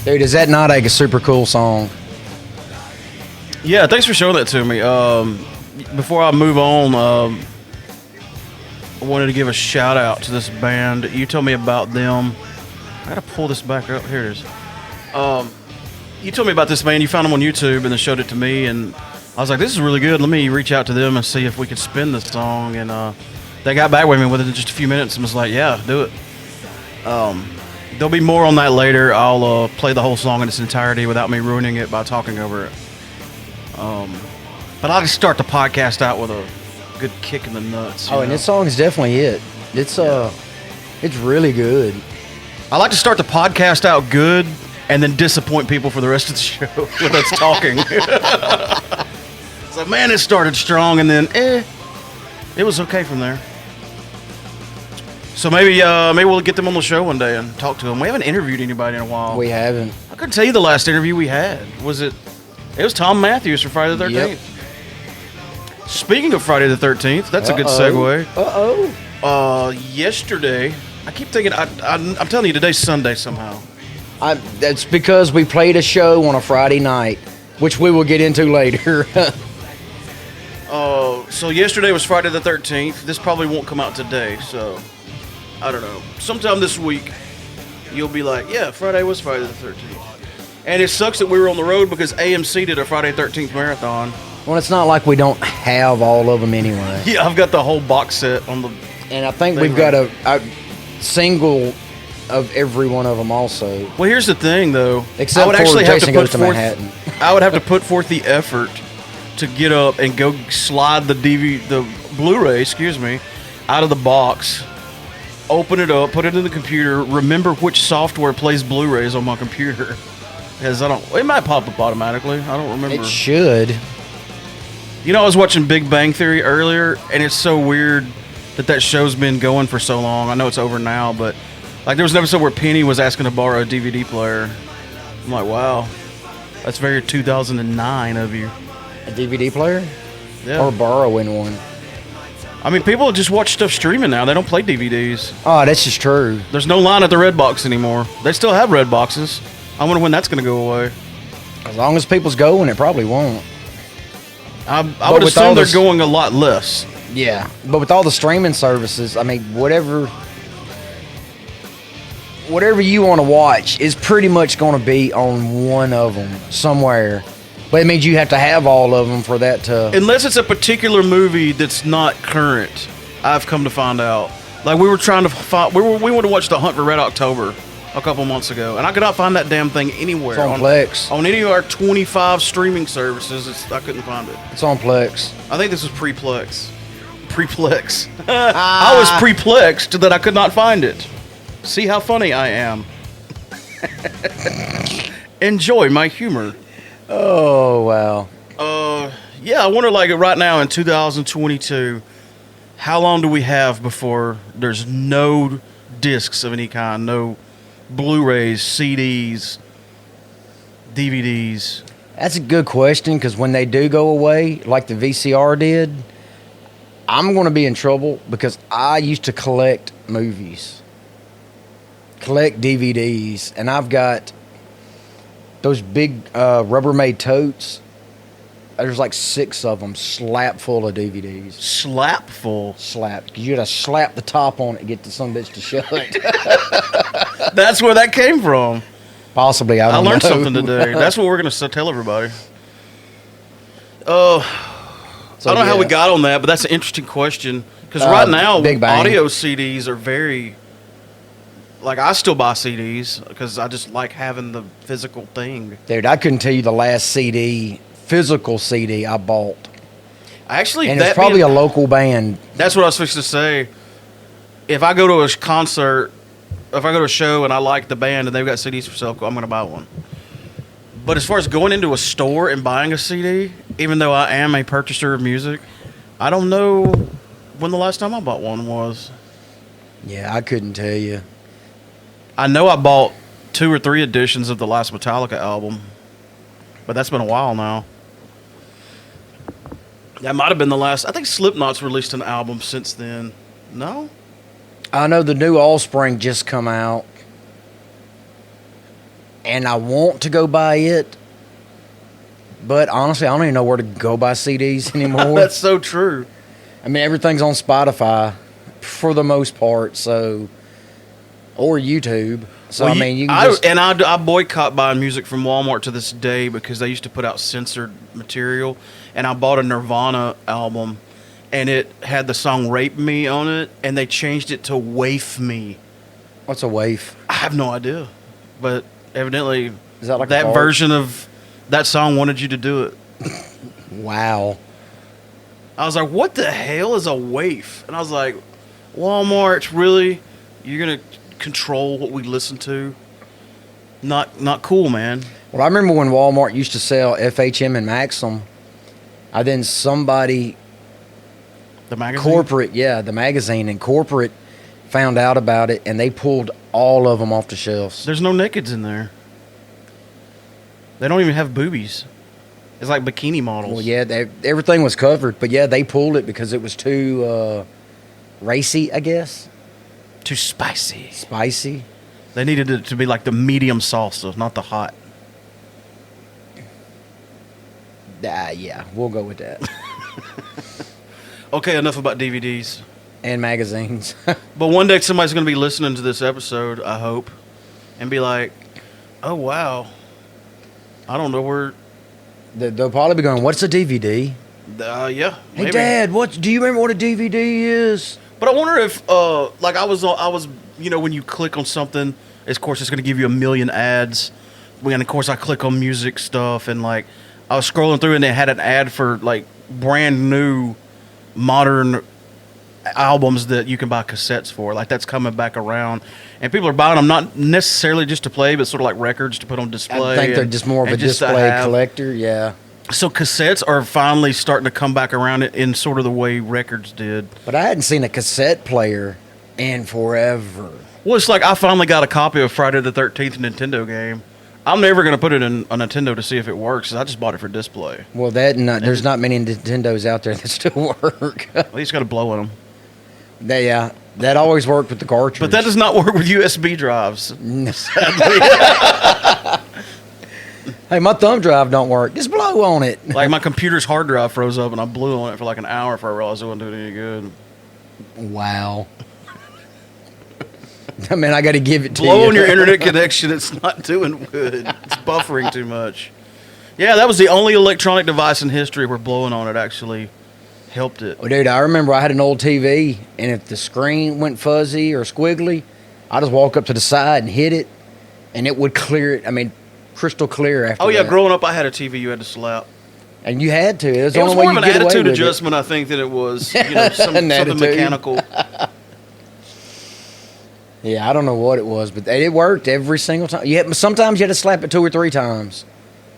Dude, is that not like a super cool song? Yeah, thanks for showing that to me. Before I move on, I wanted to give a shout out to this band. You told me about them. I gotta pull this back up. Here it is. You told me about this band. You found them on YouTube and then showed it to me, and I was like, "This is really good. Let me reach out to them and see if we could spin this song." And they got back with me within just a few minutes and was like, "Yeah, do it." There'll be more on that later. I'll play the whole song in its entirety without me ruining it by talking over it. But I'll just start the podcast out with a good kick in the nuts. And this song is definitely it. It's really good. I like to start the podcast out good and then disappoint people for the rest of the show with us talking. It's like, man, it started strong and then it was okay from there. So maybe we'll get them on the show one day and talk to them. We haven't interviewed anybody in a while. We haven't. I couldn't tell you the last interview we had. It was Tom Matthews for Friday the 13th. Yep. Speaking of Friday the 13th, that's a good segue. Uh-oh. Yesterday, I keep thinking, I'm telling you, today's Sunday somehow. That's because we played a show on a Friday night, which we will get into later. So yesterday was Friday the 13th. This probably won't come out today, so I don't know. Sometime this week, you'll be like, yeah, Friday was Friday the 13th. And it sucks that we were on the road because AMC did a Friday 13th marathon. Well, it's not like we don't have all of them anyway. Yeah, I've got the whole box set on the... And I think we've got a single of every one of them also. Well, here's the thing, though. Except for Jason Goes to Manhattan. I would have to put forth the effort to get up and go slide the Blu-ray, out of the box, open it up, put it in the computer, remember which software plays Blu-rays on my computer. Because it might pop up automatically. I don't remember. It should. You know, I was watching Big Bang Theory earlier, and it's so weird that show's been going for so long. I know it's over now, but like there was an episode where Penny was asking to borrow a DVD player. I'm like, wow, that's very 2009 of you. A DVD player? Yeah. Or borrowing one? I mean, people just watch stuff streaming now. They don't play DVDs. Oh, that's just true. There's no line at the Red Box anymore. They still have Red Boxes. I wonder when that's going to go away. As long as people's going, it probably won't. I would assume they're going a lot less. Yeah, but with all the streaming services, I mean, whatever you want to watch is pretty much going to be on one of them somewhere. But it means you have to have all of them for that to... Unless it's a particular movie that's not current, I've come to find out. Like, we were trying to find... We wanted to watch The Hunt for Red October a couple months ago, and I could not find that damn thing anywhere. It's on Plex. On any of our 25 streaming services, I couldn't find it. It's on Plex. I think this was Preplex. I was perplexed that I could not find it. See how funny I am. Enjoy my humor. Oh, wow. Yeah, I wonder, like, right now in 2022, how long do we have before there's no discs of any kind, no Blu-rays, CDs, DVDs? That's a good question, because when they do go away, like the VCR did, I'm going to be in trouble because I used to collect movies, collect DVDs, and I've got those big Rubbermaid totes. There's like 6 of them, slap full of DVDs. Slap full? Slap. Because you got to slap the top on it to get the son of a bitch to shut. That's where that came from. Possibly, I learned know. something today. That's what we're going to tell everybody. So, I don't know how we got on that, but that's an interesting question. Because right now, audio CDs are very... Like, I still buy CDs because I just like having the physical thing. Dude, I couldn't tell you the last physical CD I bought. Actually, and it's probably a local band. That's what I was fixing to say. If I go to a concert, if I go to a show and I like the band and they've got CDs for sale, I'm going to buy one. But as far as going into a store and buying a CD, even though I am a purchaser of music, I don't know when the last time I bought one was. Yeah, I couldn't tell you. I know I bought 2 or 3 editions of the last Metallica album, but that's been a while now. That might have been the last. I think Slipknot's released an album since then. No? I know the new Offspring just come out. and I want to go buy it. But honestly, I don't even know where to go buy CDs anymore. That's so true. I mean, everything's on Spotify for the most part, so or YouTube. So Well, I mean, you can just I boycott buying music from Walmart to this day because they used to put out censored material, and I bought a Nirvana album, and it had the song "Rape Me" on it, and they changed it to "Waif Me." what's a waif? I have no idea, but evidently Is that like a that fart? version of that song wanted you to do it. Wow. I was like, "What the hell is a waif?" And I was like, "Walmart, really? You're gonna control what we listen to? Not cool, man." Well, I remember when Walmart used to sell FHM and Maxim. Then somebody The magazine. corporate, yeah, the magazine and corporate found out about it, and they pulled all of them off the shelves. There's no nakeds in there. They don't even have boobies. It's like bikini models. Well, yeah, everything was covered, but yeah, they pulled it because it was too racy, I guess, Too spicy. spicy. They needed it to be like the medium salsa, not the hot. Yeah, we'll go with that. Okay, enough about DVDs. And magazines. But one day somebody's going to be listening to this episode, I hope, and be like, "Oh wow, I don't know where." They'll probably be going, "What's a DVD?" Yeah. Hey, maybe. Dad, do you remember what a DVD is? But I wonder if, like, I was, when you click on something, of course, it's going to give you a million ads. And of course, I click on music stuff, and like, I was scrolling through, and they had an ad for like brand new, modern albums that you can buy cassettes for. Like, that's coming back around, and people are buying them not necessarily just to play, but sort of like records to put on display. I think they're just more of a just to display have. collector. Yeah. So cassettes are finally starting to come back around in sort of the way records did. But I hadn't seen a cassette player in forever. Well, it's like I finally got a copy of Friday the 13th Nintendo game. I'm never going to put it in a Nintendo to see if it works. I just bought it for display. Well, there's not many Nintendos out there that still work. At least got a blow in them. That always worked with the cartridge. But that does not work with USB drives. Hey, my thumb drive don't work. Just blow on it. Like, my computer's hard drive froze up, and I blew on it for like an hour before I realized it wasn't doing any good. Wow. I mean, I got to give it to you. Blow on your internet connection. It's not doing good. It's buffering too much. Yeah, that was the only electronic device in history where blowing on it actually helped it. Well, dude, I remember I had an old TV, and if the screen went fuzzy or squiggly, I just walk up to the side and hit it, and it would clear it. I mean, crystal clear after Oh, yeah, that. growing up, I had a TV you had to slap. And you had to. It was the It was only way more of you an get away attitude with adjustment, I think, than it was something An attitude. mechanical. Yeah, I don't know what it was, but it worked every single time. Sometimes you had to slap it 2 or 3 times,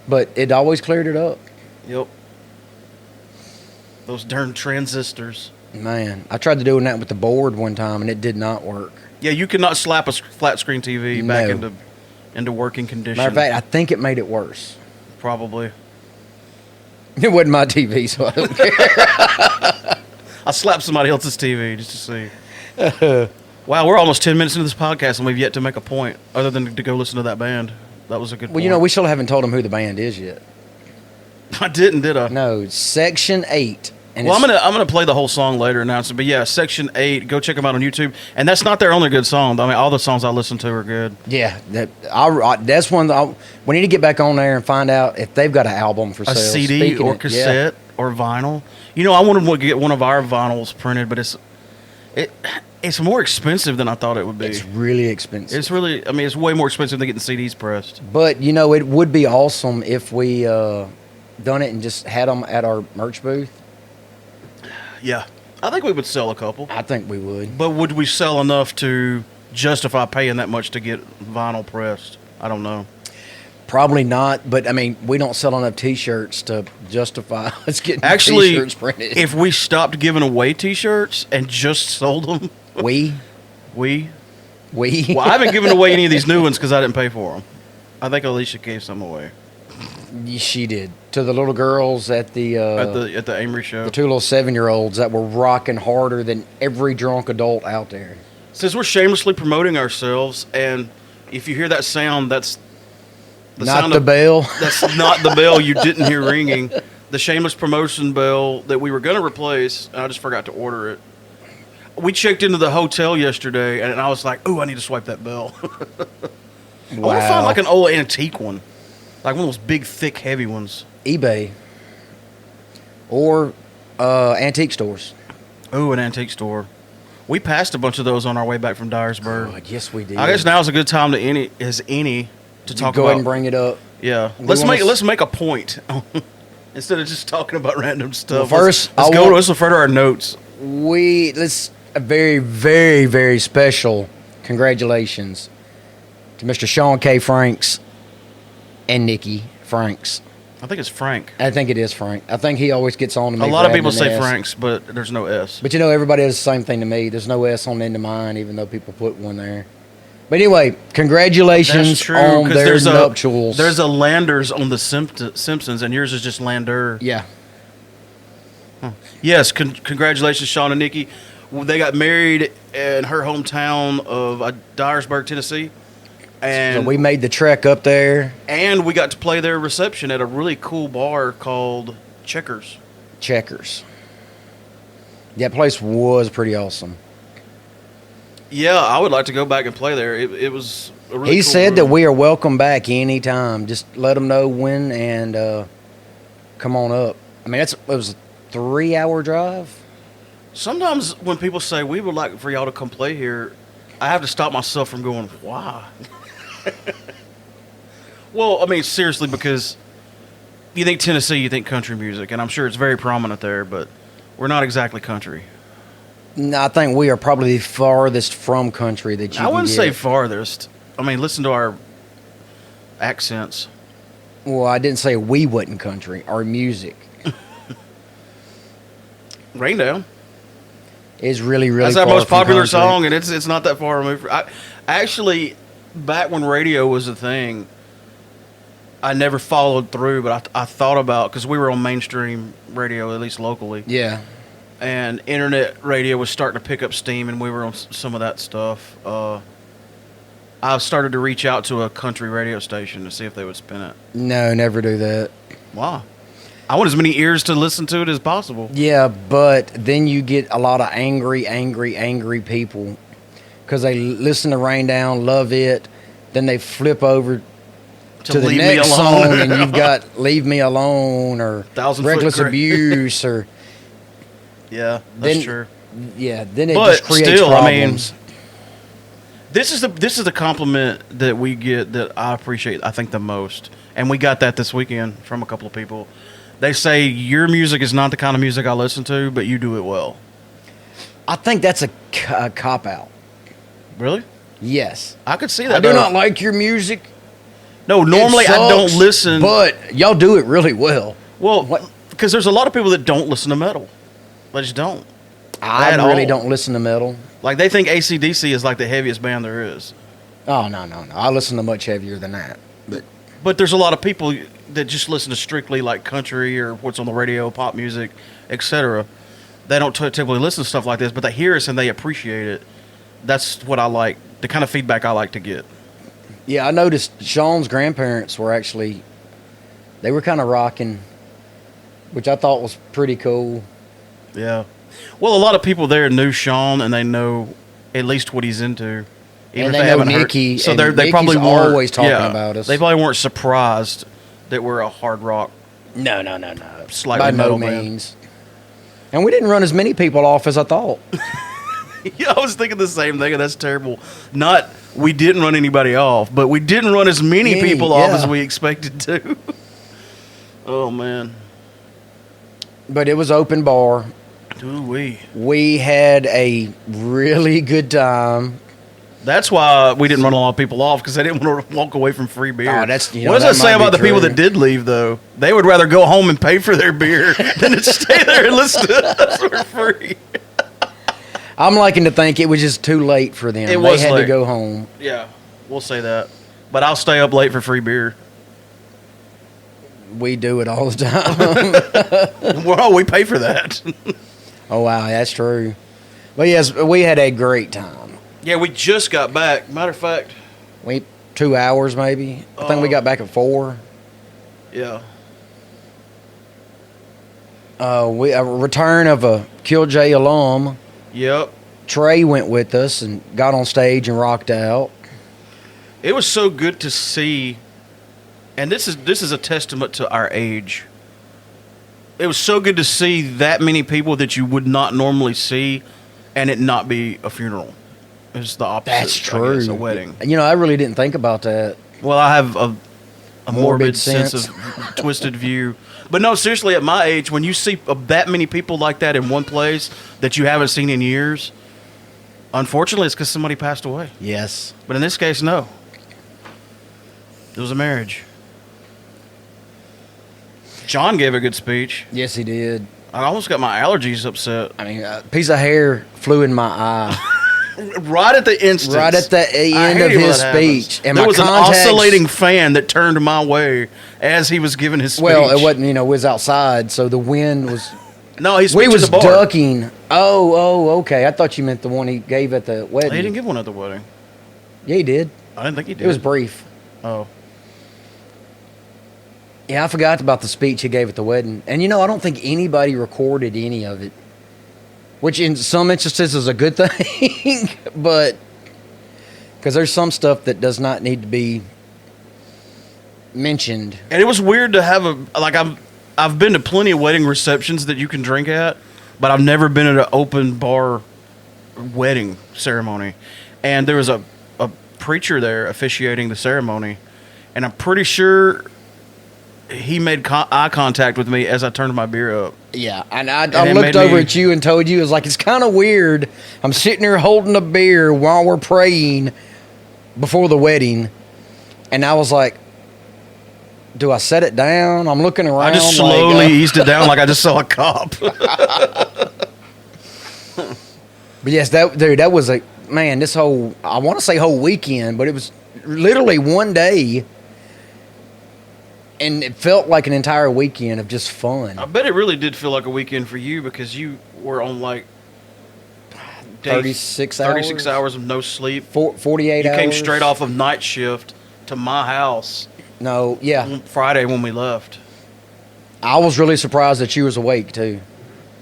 but it always cleared it up. Yep. Those darn transistors. Man, I tried to do that with the board one time, and it did not work. Yeah, you could not slap a flat screen TV back No. into working condition. Matter of fact, I think it made it worse. Probably. It wasn't my TV, so I don't care. I slapped somebody else's TV just to see. Wow, we're almost 10 minutes into this podcast, and we've yet to make a point other than to go listen to that band. That was a good Well, point. you know, we still haven't told them who the band is yet. I didn't, did I? No, Section 8. And Well, it's- I'm gonna play the whole song later, announce it. But yeah, Section 8. Go check them out on YouTube. And that's not their only good song. I mean, all the songs I listen to are good. Yeah, that's one. We need to get back on there and find out if they've got an album for A sale. CD Speaking or of- cassette or vinyl. You know, I wanted to get one of our vinyls printed, but it's more expensive than I thought it would be. It's really expensive. It's really, I mean, it's way more expensive than getting CDs pressed. But you know, it would be awesome if we done it and just had them at our merch booth. Yeah, I think we would sell a couple. I think we would. But would we sell enough to justify paying that much to get vinyl pressed? I don't know. Probably not. But I mean, we don't sell enough T-shirts to justify us getting Actually, T-shirts printed. if we stopped giving away T-shirts and just sold them, we. well, I haven't given away any of these new ones because I didn't pay for them. I think Alicia gave some away She did to the little girls at the at the Amory show. the 2 little 7-year-olds that were rocking harder than every drunk adult out there. Since we're shamelessly promoting ourselves, and if you hear that sound, that's Not sound the of- bell. That's not the bell you didn't hear ringing. The Shameless promotion bell that we were going to replace, and I just forgot to order it. We checked into the hotel yesterday, and I was like, "Ooh, I need to swipe that bell." I want to find like an old antique one, like one of those big, thick, heavy ones. eBay or antique stores. Ooh, an antique store. We passed a bunch of those on our way back from Dyersburg. God, yes, we did. I guess now's a good time to talk Go about. ahead and bring it up. Yeah, We let's wanna make a point instead of just talking about random stuff. Well, first, let's refer to our notes. Let's a very, very, very special congratulations to Mr. Sean K. Franks and Nikki Franks. I think it's Frank. I think it is Frank. I think he always gets on to me. A for lot of adding people an say S. Franks, but there's no S. But everybody does the same thing to me. There's no S on the end of mine, even though people put one there. But anyway, congratulations That's true, on 'cause their nuptials. There's a Landers on the Simpsons, and yours is just Lander. Yeah. Yes, congratulations, Sean and Nikki. Well, they got married in her hometown of Dyersburg, Tennessee. So And we made the trek up there. and we got to play their reception at a really cool bar called Checkers. Checkers. That place was pretty awesome. Yeah, I would like to go back and play there. It was a really He cool said that room. we are welcome back anytime. Just let them know when and come on up. I mean, it was a 3-hour drive. Sometimes when people say we would like for y'all to come play here, I have to stop myself from going, why? Well, I mean, seriously, because you think Tennessee, you think country music, and I'm sure it's very prominent there, but we're not exactly country. No, I think we are probably the farthest from country that you I wouldn't can say get. farthest. I mean, listen to our accents. Well, I didn't say we wasn't country. Our music Rain Down. is really, really That's our far most from popular country. song, and it's not that far removed. Actually, back when radio was a thing, I never followed through, but I thought about, because we were on mainstream radio, at least locally, Yeah. and internet radio was starting to pick up steam, and we were on some of that stuff. I started to reach out to a country radio station to see if they would spin it. No, never do that. Wow. I want as many ears to listen to it as possible. Yeah, but then you get a lot of angry people because they listen to Rain Down, love it. Then they flip over to the Leave Me next Alone. song, and you've got "Leave Me Alone" or 1,000 Foot "Reckless Cra- Abuse" or Yeah, that's Then- true. yeah. Then it But just creates still, I mean, problems. This is the compliment that we get that I appreciate, I think, the most. And we got that this weekend from a couple of people. They say, your music is not the kind of music I listen to, but you do it well. I think that's a cop out. Really? Yes, I could see that. I do though. not like your music. No, normally It I don't sucks, listen. but y'all do it really well. Well, What? because there's a lot of people that don't listen to metal. They just don't. I At really all. don't listen to metal. Like, they think AC/DC is like the heaviest band there is. Oh no. I listen to much heavier than that. But there's a lot of people that just listen to strictly like country or what's on the radio, pop music, etc. They don't typically listen to stuff like this, but they hear us and they appreciate it. That's what I like, the kind of feedback I like to get. Yeah, I noticed Sean's grandparents were actually, they were kind of rocking, which I thought was pretty cool. Yeah. Well, a lot of people there knew Sean and they know at least what he's into. And they know haven't heard- Nikki, so and they Nikki's probably weren't always talking about us. They probably weren't surprised that we're a hard rock. No. Slightly By no metal band. means. And we didn't run as many people off as I thought. Yeah, I was thinking the same thing, and that's terrible. Not we didn't run anybody off, but we didn't run as many Many, people off yeah. as we expected to. Oh man, But it was open bar. do we? We had a really good time. That's why we didn't run a lot of people off, because they didn't want to walk away from free beer. Oh, that's- you know, what does that that say might be about the people true. that did leave, though? They would rather go home and pay for their beer than to stay there and listen to us for free. I'm liking to think it was just too late for them. It They was had late. to go home. Yeah, we'll say that. But I'll stay up late for free beer. We do it all the time. Well, we pay for that. Oh, wow, that's true. But yes, we had a great time. Yeah, we just got back. Matter of fact, We 2 hours maybe. I think we got back at 4. Yeah. We a return of a Killjoy alum. Yep. Trey went with us and got on stage and rocked out. It was so good to see, and this is a testament to our age. It was so good to see that many people that you would not normally see, and it not be a funeral. It's the opposite. That's true. It's a wedding. You know, I really didn't think about that. Well, I have a morbid sense sense. of twisted view. But no, seriously, at my age, when you see that many people like that in one place that you haven't seen in years, unfortunately, it's because somebody passed away. Yes. But in this case, no. It was a marriage. John gave a good speech. Yes, he did. I almost got my allergies upset. I mean, a piece of hair flew in my eye Right at the instant. right at the end of his speech. And there my was an contacts- oscillating fan that turned my way as he was giving his speech. Well, it wasn't. You know, it was outside, so the wind was. No, he's We was the bar. ducking. Oh, okay. I thought you meant the one he gave at the wedding. He didn't give one at the wedding. Yeah, he did. I didn't think he did. It was brief. Oh. Yeah, I forgot about the speech he gave at the wedding. And, you know, I don't think anybody recorded any of it, which in some instances is a good thing, but because there's some stuff that does not need to be mentioned. And it was weird to have I've been to plenty of wedding receptions that you can drink at, but I've never been at an open bar wedding ceremony. And there was a preacher there officiating the ceremony, and I'm pretty sure he made eye contact with me as I turned my beer up. Yeah, and I it looked made over me- at you and told you, it was like, it's kind of weird. I'm sitting here holding a beer while we're praying before the wedding, and I was like, do I set it down? I'm looking around. I just like, slowly eased it down like I just saw a cop. But yes, that was this whole, I want to say whole weekend, but it was literally one day, and it felt like an entire weekend of just fun. I bet it really did feel like a weekend for you because you were on like 36 36 hours? hours of no sleep. 48 You hours. came straight off of night shift to my house No, yeah. Friday when we left. I was really surprised that you was awake, too.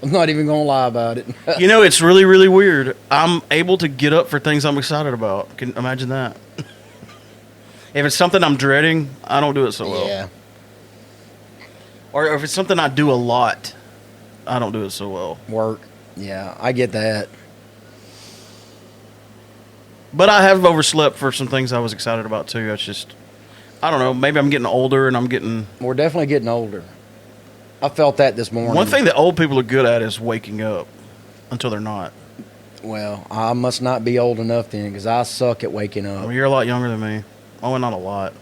I'm not even going to lie about it. You know, it's really, really weird. I'm able to get up for things I'm excited about. Can you imagine that? If it's something I'm dreading, I don't do it so well. Yeah. Or if it's something I do a lot, I don't do it so well. Work. Yeah, I get that. But I have overslept for some things I was excited about too. It's just, I don't know. Maybe I'm getting older and I'm getting. We're definitely getting older. I felt that this morning. One thing that old people are good at is waking up until they're not. Well, I must not be old enough then, because I suck at waking up. Well, you're a lot younger than me. Oh, not a lot.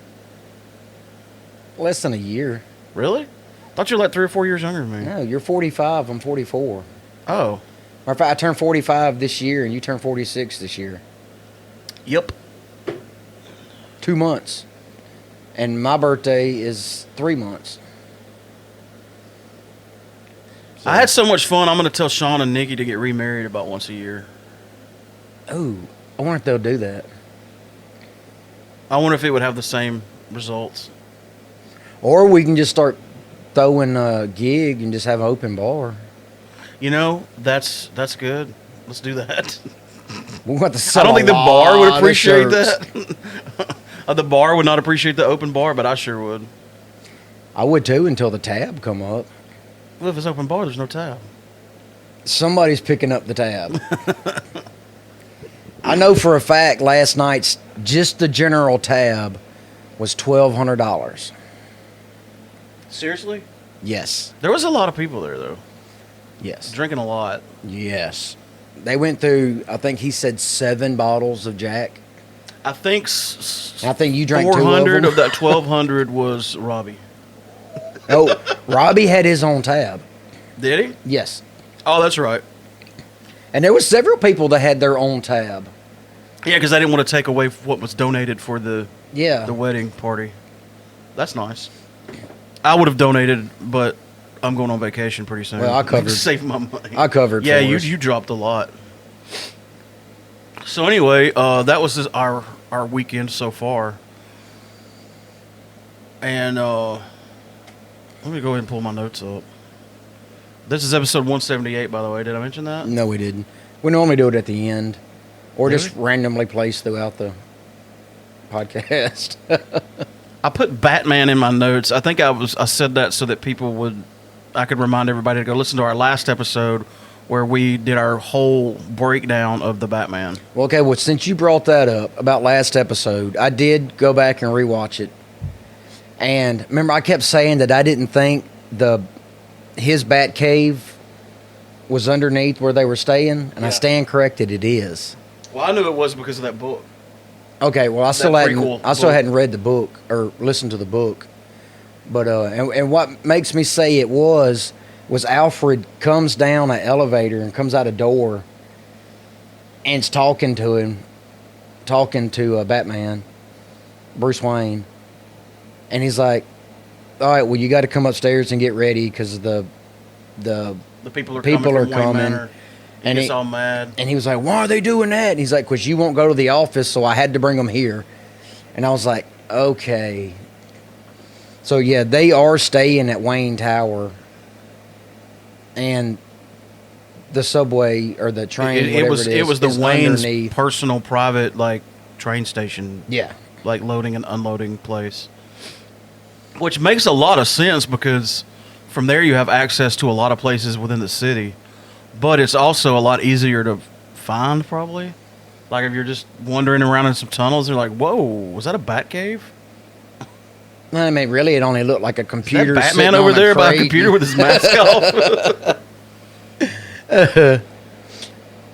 Less than a year. Really? Thought you were like 3 or 4 years younger than me. No, you're 45. I'm 44. Oh. Matter of fact, I turned 45 this year, and you turned 46 this year. Yep. 2 months. And my birthday is 3 months. So, I had so much fun. I'm going to tell Sean and Nikki to get remarried about once a year. Ooh, I wonder if they'll do that. I wonder if it would have the same results. Or we can just start throwing a gig and just have an open bar. You know, that's good. Let's do that. We'll have to I sell don't think the a bar would lot of appreciate shirts. that. The bar would not appreciate the open bar, but I sure would. I would too until the tab come up. Well, if it's open bar, there's no tab. Somebody's picking up the tab. I know for a fact last night's just the general tab was $1,200. Seriously? Yes. There was a lot of people there, though. Yes. Drinking a lot. Yes. They went through, I think he said 7 bottles of Jack. I think I think you drank 2 of 400 them. of that 1,200 was Robbie. Oh, Robbie had his own tab. Did he? Yes. Oh, that's right. And there were several people that had their own tab. Yeah, because I didn't want to take away what was donated for the Yeah. wedding party. That's nice. I would have donated, but I'm going on vacation pretty soon. Well, I covered- Save my money. I covered Yeah, for you us. you dropped a lot. So anyway, that was our weekend so far. And let me go ahead and pull my notes up. This is episode 178, by the way. Did I mention that? No, we didn't. We normally do it at the end, or Really? just randomly placed throughout the podcast. I put Batman in my notes. I think I said that so that I could remind everybody to go listen to our last episode where we did our whole breakdown of the Batman. Well, okay, well, since you brought that up about last episode, I did go back and rewatch it. And remember, I kept saying that I didn't think his Bat Cave was underneath where they were staying, and I Yeah. stand corrected, it is. Well, I knew it was because of that book. Okay, well, I still prequel book. hadn't read the book or listened to the book. But and what makes me say it was Alfred comes down an elevator and comes out a door and's talking to Batman, Bruce Wayne, and he's like, "All right, well, you got to come upstairs and get ready because the people are People coming are from Wayne coming. Manor." He And gets he- all mad. And he was like, "Why are they doing that?" And he's like, "'Cause you won't go to the office, so I had to bring them here." And I was like, "Okay." So yeah, they are staying at Wayne Tower, and the subway or the train. It was the is Wayne's underneath. personal private train station, Yeah, loading and unloading place, which makes a lot of sense because from there you have access to a lot of places within the city, but it's also a lot easier to find probably. Like if you're just wandering around in some tunnels, you're like, "Whoa, was that a bat cave? I mean, really, it only looked like a Is computer. that Batman sitting over on there by a crate. computer with his mask off?"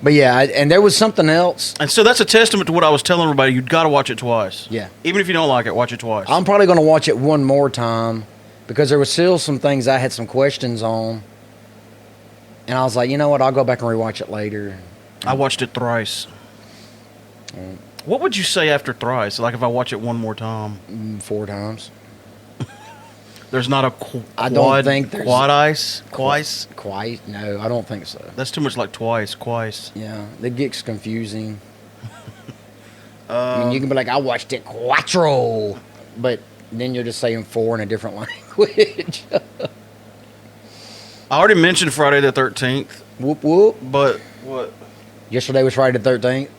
But yeah, and there was something else. And so that's a testament to what I was telling everybody. You've got to watch it twice. Yeah. Even if you don't like it, watch it twice. I'm probably going to watch it one more time because there was still some things I had some questions on, and I was like, you know what? I'll go back and rewatch it later. I watched it thrice. What would you say after thrice? Like if I watch it one more time? 4 times. There's not a I don't think there's- quad ice? Twice? Quite? No, I don't think so. That's too much like twice. Yeah, it gets confusing. I mean, you can be like, I watched it quattro, but then you're just saying 4 in a different language. I already mentioned Friday the 13th, Whoop, whoop. but what? Yesterday was Friday the 13th.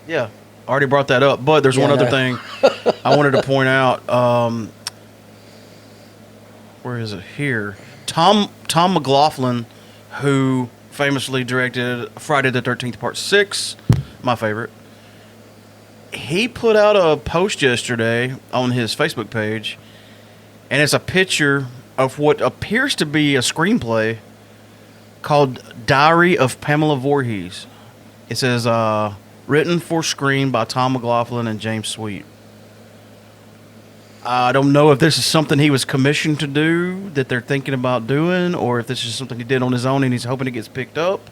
Yeah, I already brought that up. But there's Yeah, one other no. thing I wanted to point out. Where is it? Here. Tom McLaughlin, who famously directed Friday the 13th Part 6, my favorite. He put out a post yesterday on his Facebook page, and it's a picture of what appears to be a screenplay called Diary of Pamela Voorhees. It says, written for screen by Tom McLaughlin and James Sweet. I don't know if this is something he was commissioned to do that they're thinking about doing, or if this is something he did on his own and he's hoping it gets picked up,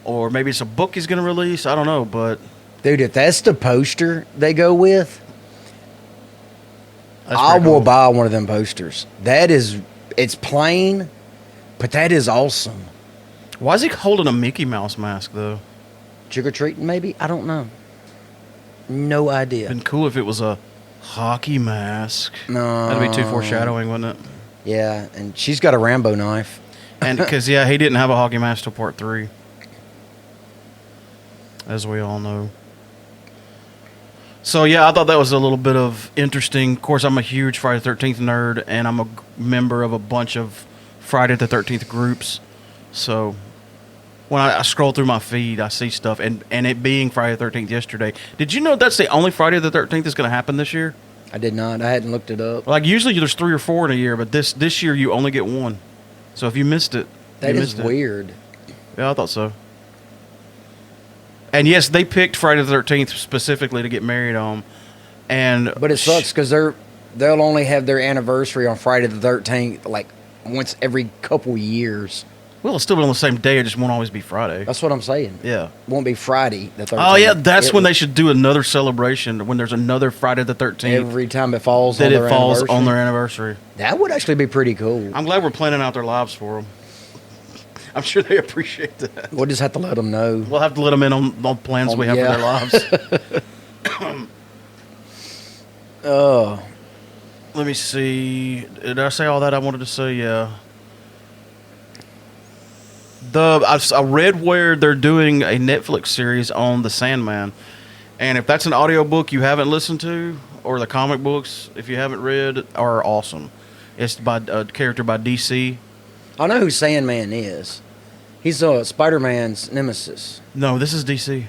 or maybe it's a book he's going to release. I don't know, but Dude, if that's the poster they go with, that's I pretty will cool. buy one of them posters. It's plain, but that is awesome. Why is he holding a Mickey Mouse mask, though? Trick-or-treating, maybe? I don't know. No idea. Been cool if it was a hockey mask. No. That'd be too foreshadowing, wouldn't it? Yeah, and she's got a Rambo knife. And because, yeah, he didn't have a hockey mask till Part 3. As we all know. So, yeah, I thought that was a little bit of interesting. Of course, I'm a huge Friday the 13th nerd, and I'm a member of a bunch of Friday the 13th groups. So, when I scroll through my feed, I see stuff. And it being Friday the 13th yesterday. Did you know that's the only Friday the 13th that's going to happen this year? I did not. I hadn't looked it up. Like, usually there's 3 or 4 in a year, but this year you only get 1. So, if you missed it, That you is missed it. weird. Yeah, I thought so. And yes, they picked Friday the 13th specifically to get married on. And But it sucks because they'll only have their anniversary on Friday the 13th, like once every couple years. Well, it'll still be on the same day. It just won't always be Friday. That's what I'm saying. Yeah. Won't be Friday the 13th. Oh, yeah. That's It- when they should do another celebration, when there's another Friday the 13th. Every time it falls that on their it falls anniversary. on their anniversary. That would actually be pretty cool. I'm glad we're planning out their lives for them. I'm sure they appreciate that. We'll just have to let them know. We'll have to let them in on plans we have Yeah. for their lives. Let me see. Did I say all that I wanted to say? Yeah. I read where they're doing a Netflix series on the Sandman, and if that's an audiobook you haven't listened to, or the comic books if you haven't read, are awesome. It's by a character by DC. I know who Sandman is. He's Spider-Man's nemesis. No, this is DC.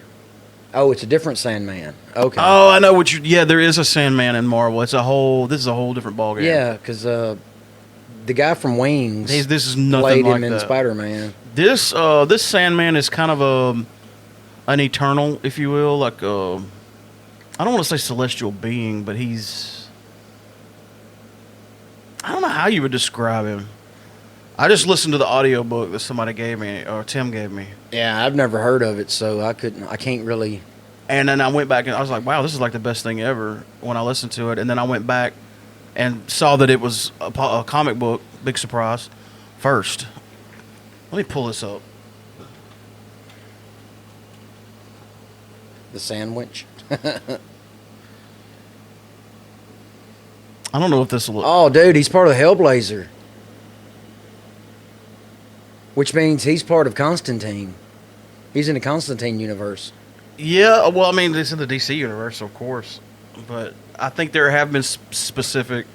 Oh, it's a different Sandman. Okay. Oh, I know what you. Yeah, there is a Sandman in Marvel. This is a whole different ballgame. Yeah, because the guy from Wings This is nothing played like him in that. Spider-Man. This Sandman is kind of an eternal, if you will, like I don't want to say celestial being, but he's. I don't know how you would describe him. I just listened to the audiobook that somebody gave me, or Tim gave me. Yeah, I've never heard of it, so I can't really. And then I went back and I was like, wow, this is like the best thing ever when I listened to it. And then I went back and saw that it was a comic book, big surprise, first. Let me pull this up. The sandwich. I don't know if this will look. Oh, dude, he's part of Hellblazer. Which means he's part of Constantine. He's in the Constantine universe. Yeah, well, I mean, it's in the DC universe, of course. But I think there have been specific,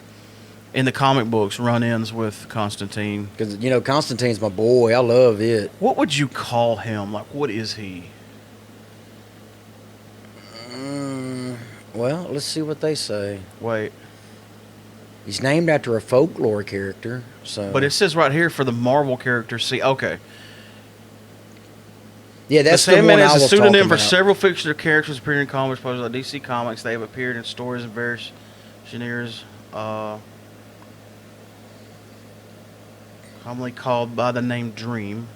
in the comic books, run-ins with Constantine. Because, Constantine's my boy. I love it. What would you call him? Like, what is he? Well, let's see what they say. Wait. He's named after a folklore character. So, But it says right here for the Marvel character. See, okay. yeah, that's the the Sandman one I is a was pseudonym talking for about. several fictional characters appearing in comics, published by DC Comics. They have appeared in stories of various genres, commonly called by the name Dream.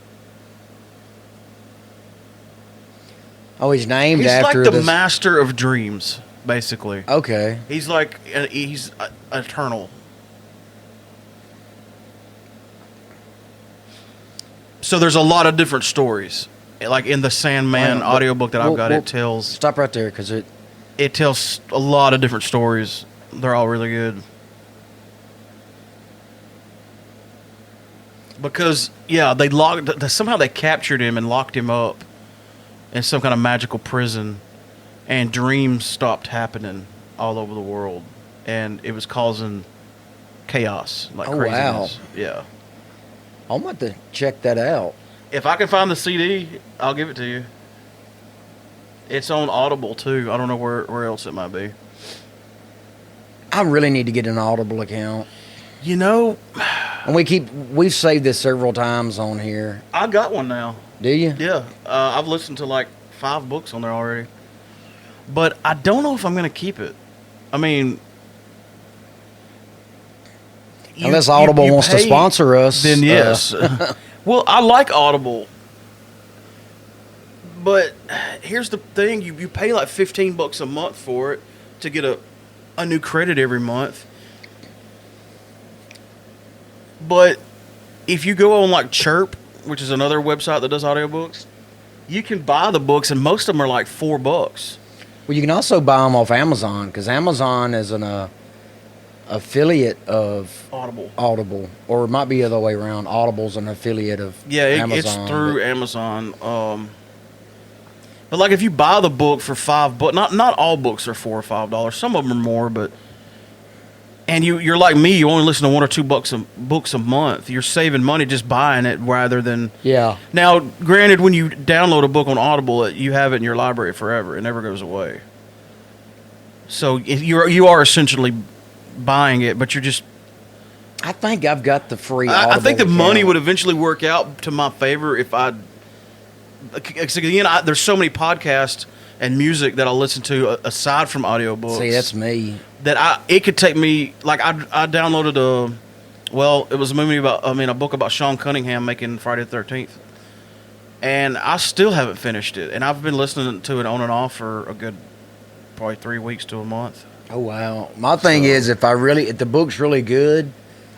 Oh, he's named He's after like the this- master of dreams, basically. Okay. He's like he's eternal. So there's a lot of different stories. Like in the Sandman Well, audiobook that I've got, well, it tells Stop right there, because it tells a lot of different stories. They're all really good. Because they somehow they captured him and locked him up in some kind of magical prison, and dreams stopped happening all over the world, and it was causing chaos, like Oh, craziness. wow. Yeah. I'm about to check that out. If I can find the CD, I'll give it to you. It's on Audible too. I don't know where else it might be. I really need to get an Audible account. You know, And we've saved this several times on here. I got one now. Do you? Yeah, I've listened to like 5 books on there already. But I don't know if I'm going to keep it. I mean, Unless Audible you wants to pay, sponsor us. then yes. Well, I like Audible. But here's the thing. You pay like $15 a month for it to get a new credit every month. But if you go on like Chirp, which is another website that does audiobooks, you can buy the books, and most of them are like $4. Well, you can also buy them off Amazon, because Amazon is an affiliate of Audible, or it might be the other way around. Audible's an affiliate of Amazon. It's through Amazon. But like if you buy the book for $5, not all books are $4 or $5. Some of them are more, but and you're like me, you only listen to 1 or 2 books a month. You're saving money just buying it rather than Yeah. Now, granted, when you download a book on Audible, you have it in your library forever. It never goes away. So you are essentially buying it, but you're just. I think I've got the free I Audible think the money account. would eventually work out to my favor if I. Again, there's so many podcasts and music that I listen to aside from audiobooks. See, that's me. That it could take me like I downloaded it was a book about Sean Cunningham making Friday the 13th, and I still haven't finished it, and I've been listening to it on and off for a good probably 3 weeks to a month. Oh wow! My thing is, if the book's really good,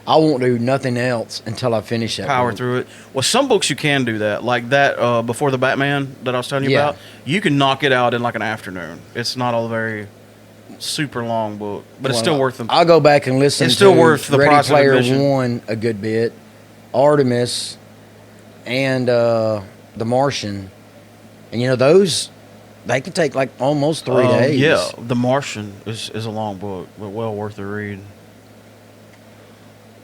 I won't do nothing else until I finish that. Power book. through it. Well, some books you can do that, like that Before the Batman that I was telling you Yeah. about. You can knock it out in like an afternoon. It's not all very super long book, but it's Well, still worth them. I'll go back and listen. It's still to worth the Ready price of Player admission. One a good bit, Artemis, and The Martian, and those they can take like almost 3 days. Yeah, The Martian is a long book, but well worth the read.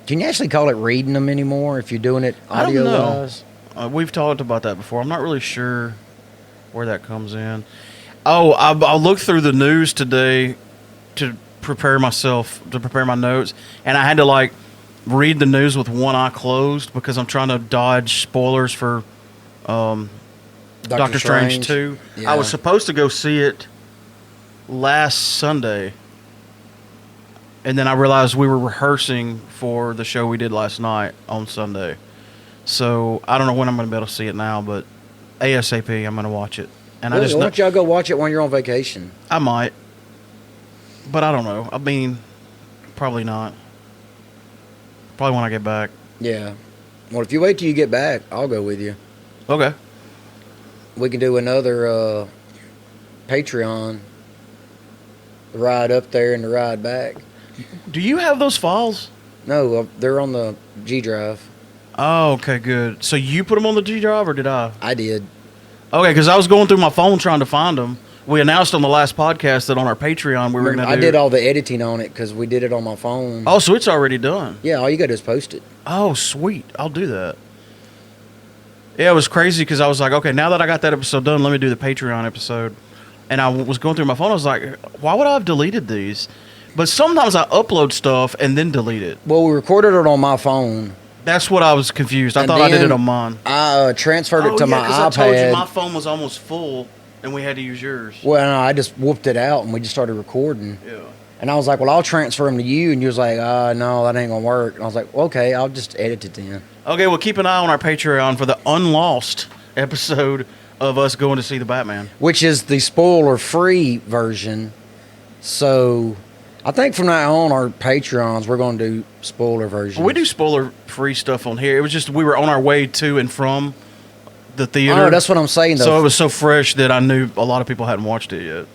Can you actually call it reading them anymore if you're doing it I don't audio know. wise? We've talked about that before. I'm not really sure where that comes in. Oh, I looked through the news today to prepare my notes, and I had to like read the news with one eye closed because I'm trying to dodge spoilers for Doctor Strange 2. Yeah. I was supposed to go see it last Sunday, and then I realized we were rehearsing for the show we did last night on Sunday. So I don't know when I'm going to be able to see it now, but ASAP I'm going to watch it. And Really? I just Why know, don't y'all go watch it when you're on vacation? I might, but I don't know. I mean, probably not. Probably when I get back. Yeah. Well, if you wait till you get back, I'll go with you. Okay. We can do another Patreon. The ride up there and the ride back. Do you have those files? No, they're on the G drive. Oh, okay, good. So you put them on the G drive, or did I? I did. Okay, because I was going through my phone trying to find them. We announced on the last podcast that on our Patreon we were going to do. I did all the editing on it because we did it on my phone. Oh, so it's already done. Yeah, all you got to do is post it. Oh, sweet. I'll do that. Yeah, it was crazy because I was like, okay, now that I got that episode done, let me do the Patreon episode. And I was going through my phone. I was like, why would I have deleted these? But sometimes I upload stuff and then delete it. Well, we recorded it on my phone. That's what I was confused. I And thought I did then it on mine. I transferred it to my 'cause iPad. I told you my phone was almost full and we had to use yours. Well, no, I just whooped it out and we just started recording. Yeah. And I was like, well, I'll transfer them to you. And you was like, no, that ain't going to work. And I was like, well, okay, I'll just edit it then. Okay, well, keep an eye on our Patreon for the Unlost episode of us going to see the Batman. Which is the spoiler-free version. So I think from now on, our Patreons, we're going to do spoiler versions. We do spoiler-free stuff on here. It was just we were on our way to and from the theater. Oh, that's what I'm saying, though. So it was so fresh that I knew a lot of people hadn't watched it yet.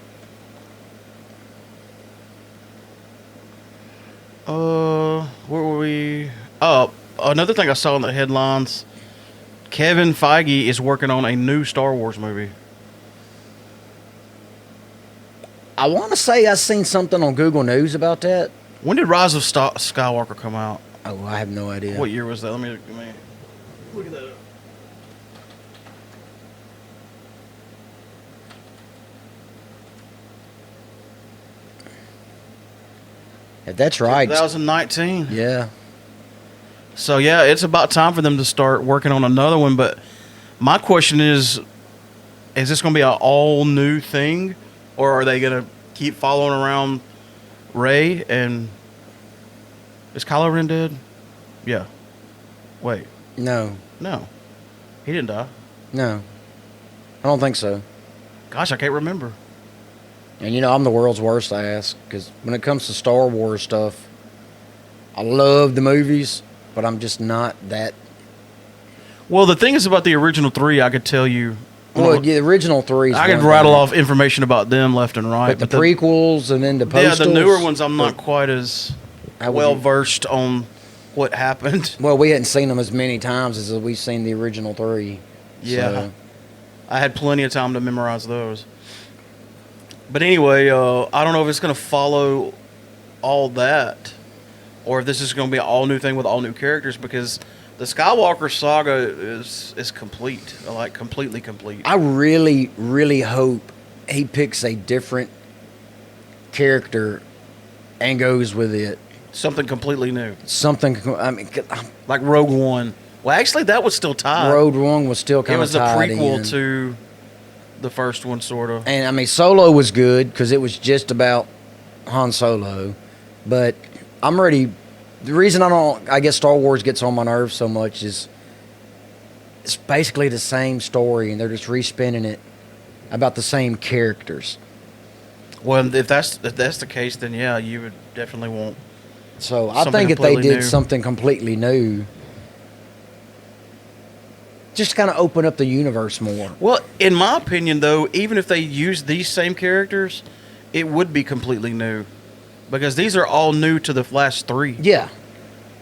Where were we? Oh, another thing I saw in the headlines, Kevin Feige is working on a new Star Wars movie. I want to say I seen something on Google News about that. When did Rise of Skywalker come out? Oh, I have no idea. What year was that? Let me look at that up. If that's right. 2019. Yeah. So yeah, it's about time for them to start working on another one. But my question is this going to be an all new thing, or are they going to keep following around Rey? And is Kylo Ren dead? Yeah. Wait, No. he didn't die. No. I don't think so. Gosh, I can't remember. And I'm the world's worst to ask because when it comes to Star Wars stuff, I love the movies, but I'm just not that. Well, the thing is about the original three, I could tell you. Well, the original three. I could rattle off information about them left and right. But the prequels and then the postals. Yeah, the newer ones, I'm not quite as well versed on what happened. Well, we hadn't seen them as many times as we've seen the original three. Yeah. So. I had plenty of time to memorize those. But anyway, I don't know if it's going to follow all that or if this is going to be an all new thing with all new characters because the Skywalker saga is complete, like completely complete. I really, really hope he picks a different character and goes with it. Something completely new. Like Rogue One. Well, actually, that was still tied. Rogue One was still kind of of tied. It was the prequel to the first one, sort of. And Solo was good because it was just about Han Solo. But I'm ready. The reason I guess Star Wars gets on my nerves so much is it's basically the same story and they're just respinning it about the same characters. Well, if that's the case, then yeah, you would definitely want. So I think if they did something completely new, just kind of open up the universe more. Well, in my opinion, though, even if they use these same characters it would be completely new, because these are all new to the last three. Yeah.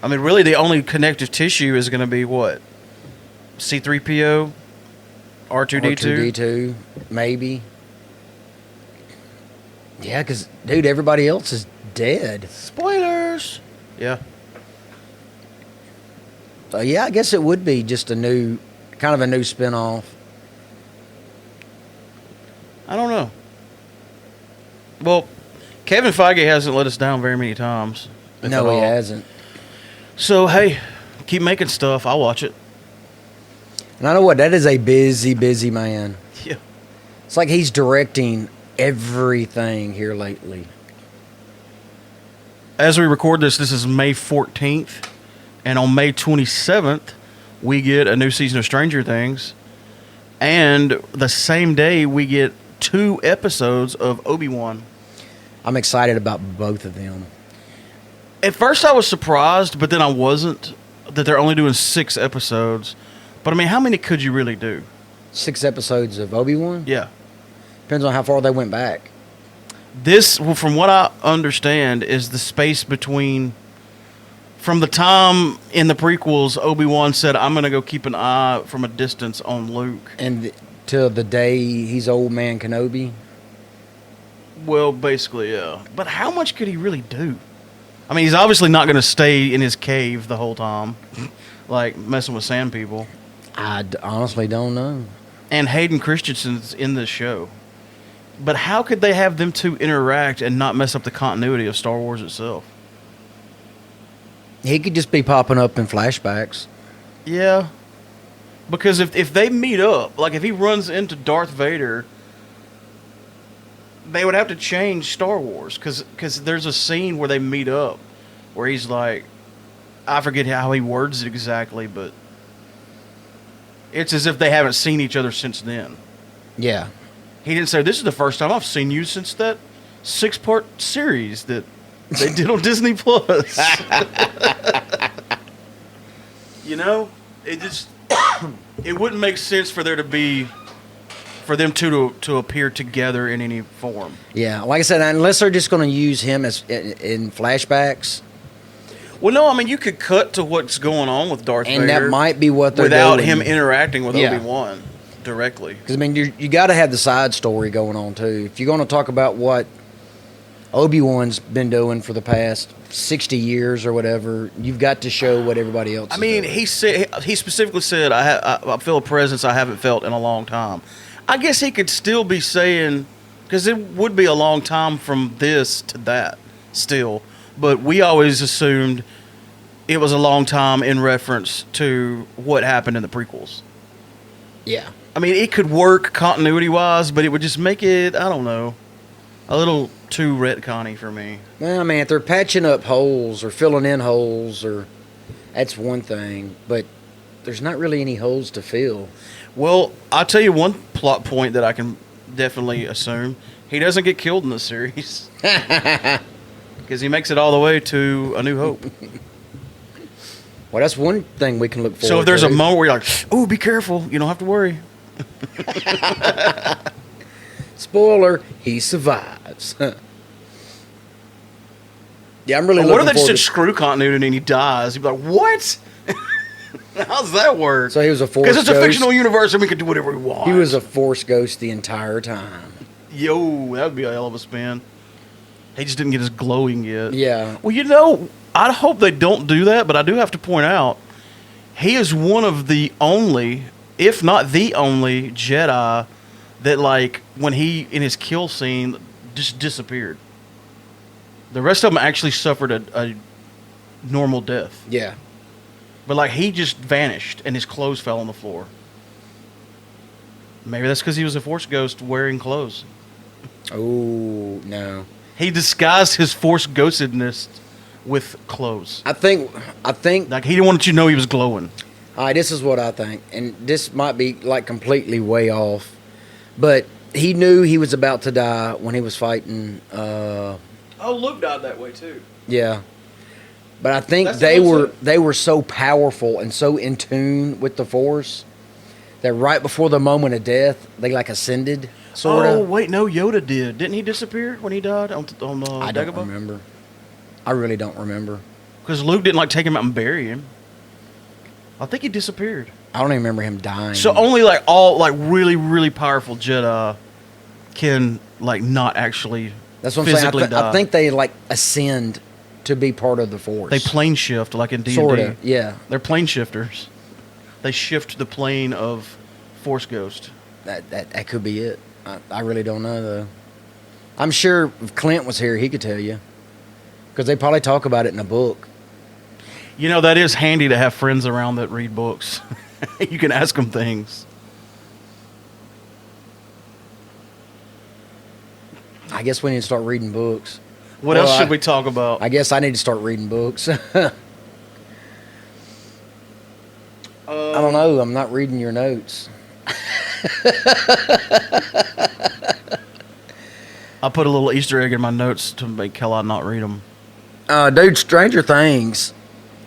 I mean, really, the only connective tissue is going to be what? C-3PO, R2-D2. R2D2, maybe. Yeah, because, dude, everybody else is dead. Spoilers. Yeah. So, yeah, I guess it would be just kind of a new spinoff. I don't know. Well, Kevin Feige hasn't let us down very many times. if No, at he all. hasn't. So, hey, keep making stuff. I'll watch it. And I know what, that is a busy, busy man. Yeah. It's like he's directing everything here lately. As we record this is May 14th. And on May 27th, we get a new season of Stranger Things. And the same day, we get 2 episodes of Obi-Wan. I'm excited about both of them. At first, I was surprised, but then I wasn't, that they're only doing 6 episodes. But, I mean, how many could you really do? 6 episodes of Obi-Wan? Yeah. Depends on how far they went back. This, well, from what I understand, is the space between... From the time in the prequels, Obi-Wan said, I'm going to go keep an eye from a distance on Luke. And till the day he's old man Kenobi? Well, basically, yeah. But how much could he really do? I mean, he's obviously not going to stay in his cave the whole time, like messing with sand people. I honestly don't know. And Hayden Christensen's in this show. But how could they have them two interact and not mess up the continuity of Star Wars itself? He could just be popping up in flashbacks. Yeah. Because if they meet up, like if he runs into Darth Vader, they would have to change Star Wars. Because there's a scene where they meet up where he's like, I forget how he words it exactly, but it's as if they haven't seen each other since then. Yeah. He didn't say, this is the first time I've seen you since that 6-part series that they did on Disney Plus. You know, it just it wouldn't make sense for them two to appear together in any form. Yeah. Like I said, unless they're just going to use him as in flashbacks. Well, no, I mean you could cut to what's going on with Darth And Vader that might be what they're without doing. him interacting with Yeah. Obi-Wan directly. Because, I mean, you got to have the side story going on, too. If you're going to talk about what Obi-Wan's been doing for the past 60 years or whatever, you've got to show what everybody else I is mean, doing. he specifically said, I feel a presence I haven't felt in a long time. I guess he could still be saying, because it would be a long time from this to that still, but we always assumed it was a long time in reference to what happened in the prequels. Yeah. I mean, it could work continuity-wise, but it would just make it, I don't know, a little too retconny for me. Well, I mean, if they're patching up holes or filling in holes, that's one thing. But there's not really any holes to fill. Well, I'll tell you one plot point that I can definitely assume. He doesn't get killed in the series. Because he makes it all the way to A New Hope. Well, that's one thing we can look forward to. So if there's a moment where you're like, ooh, be careful, you don't have to worry. Spoiler, he survives. Yeah, I'm really What if looking they forward just to... screw continuity and he dies? You'd be like, what? How's that work? So he was a Force Because it's a ghost? fictional universe and we can do whatever we want. He was a Force ghost the entire time. Yo, that would be a hell of a spin. He just didn't get his glowing yet. Yeah. Well, you know, I hope they don't do that, but I do have to point out, he is one of the only, if not the only, Jedi that, like, when he, in his kill scene, just disappeared. The rest of them actually suffered a normal death. Yeah. But, like, he just vanished and his clothes fell on the floor. Maybe that's because he was a Force ghost wearing clothes. Oh, no. He disguised his Force ghostedness with clothes. I think... Like, he didn't want you to know he was glowing. All right, this is what I think. And this might be, like, completely way off. But he knew he was about to die when he was fighting... Oh, Luke died that way, too. Yeah. But I think That's they what were so powerful and so in tune with the Force that right before the moment of death, they, like, ascended. sort of. Oh wait, no, Yoda did. Didn't he disappear when he died on I don't Dagobah? remember. I really don't remember. Because Luke didn't like take him out and bury him. I think he disappeared. I don't even remember him dying. So only like all like really really powerful Jedi can like not actually. That's what I'm saying. physically die. I think they like ascend to be part of the Force. They plane shift like in D&D. Sort of, yeah. They're plane shifters. They shift the plane of Force Ghost. That could be it. I really don't know though. I'm sure if Clint was here, he could tell you, because they probably talk about it in a book. You know, that is handy to have friends around that read books. You can ask them things. I guess we need to start reading books. What else should we talk about? I guess I need to start reading books. I don't know. I'm not reading your notes. I put a little Easter egg in my notes to make Kellogg not read them. Dude, Stranger Things.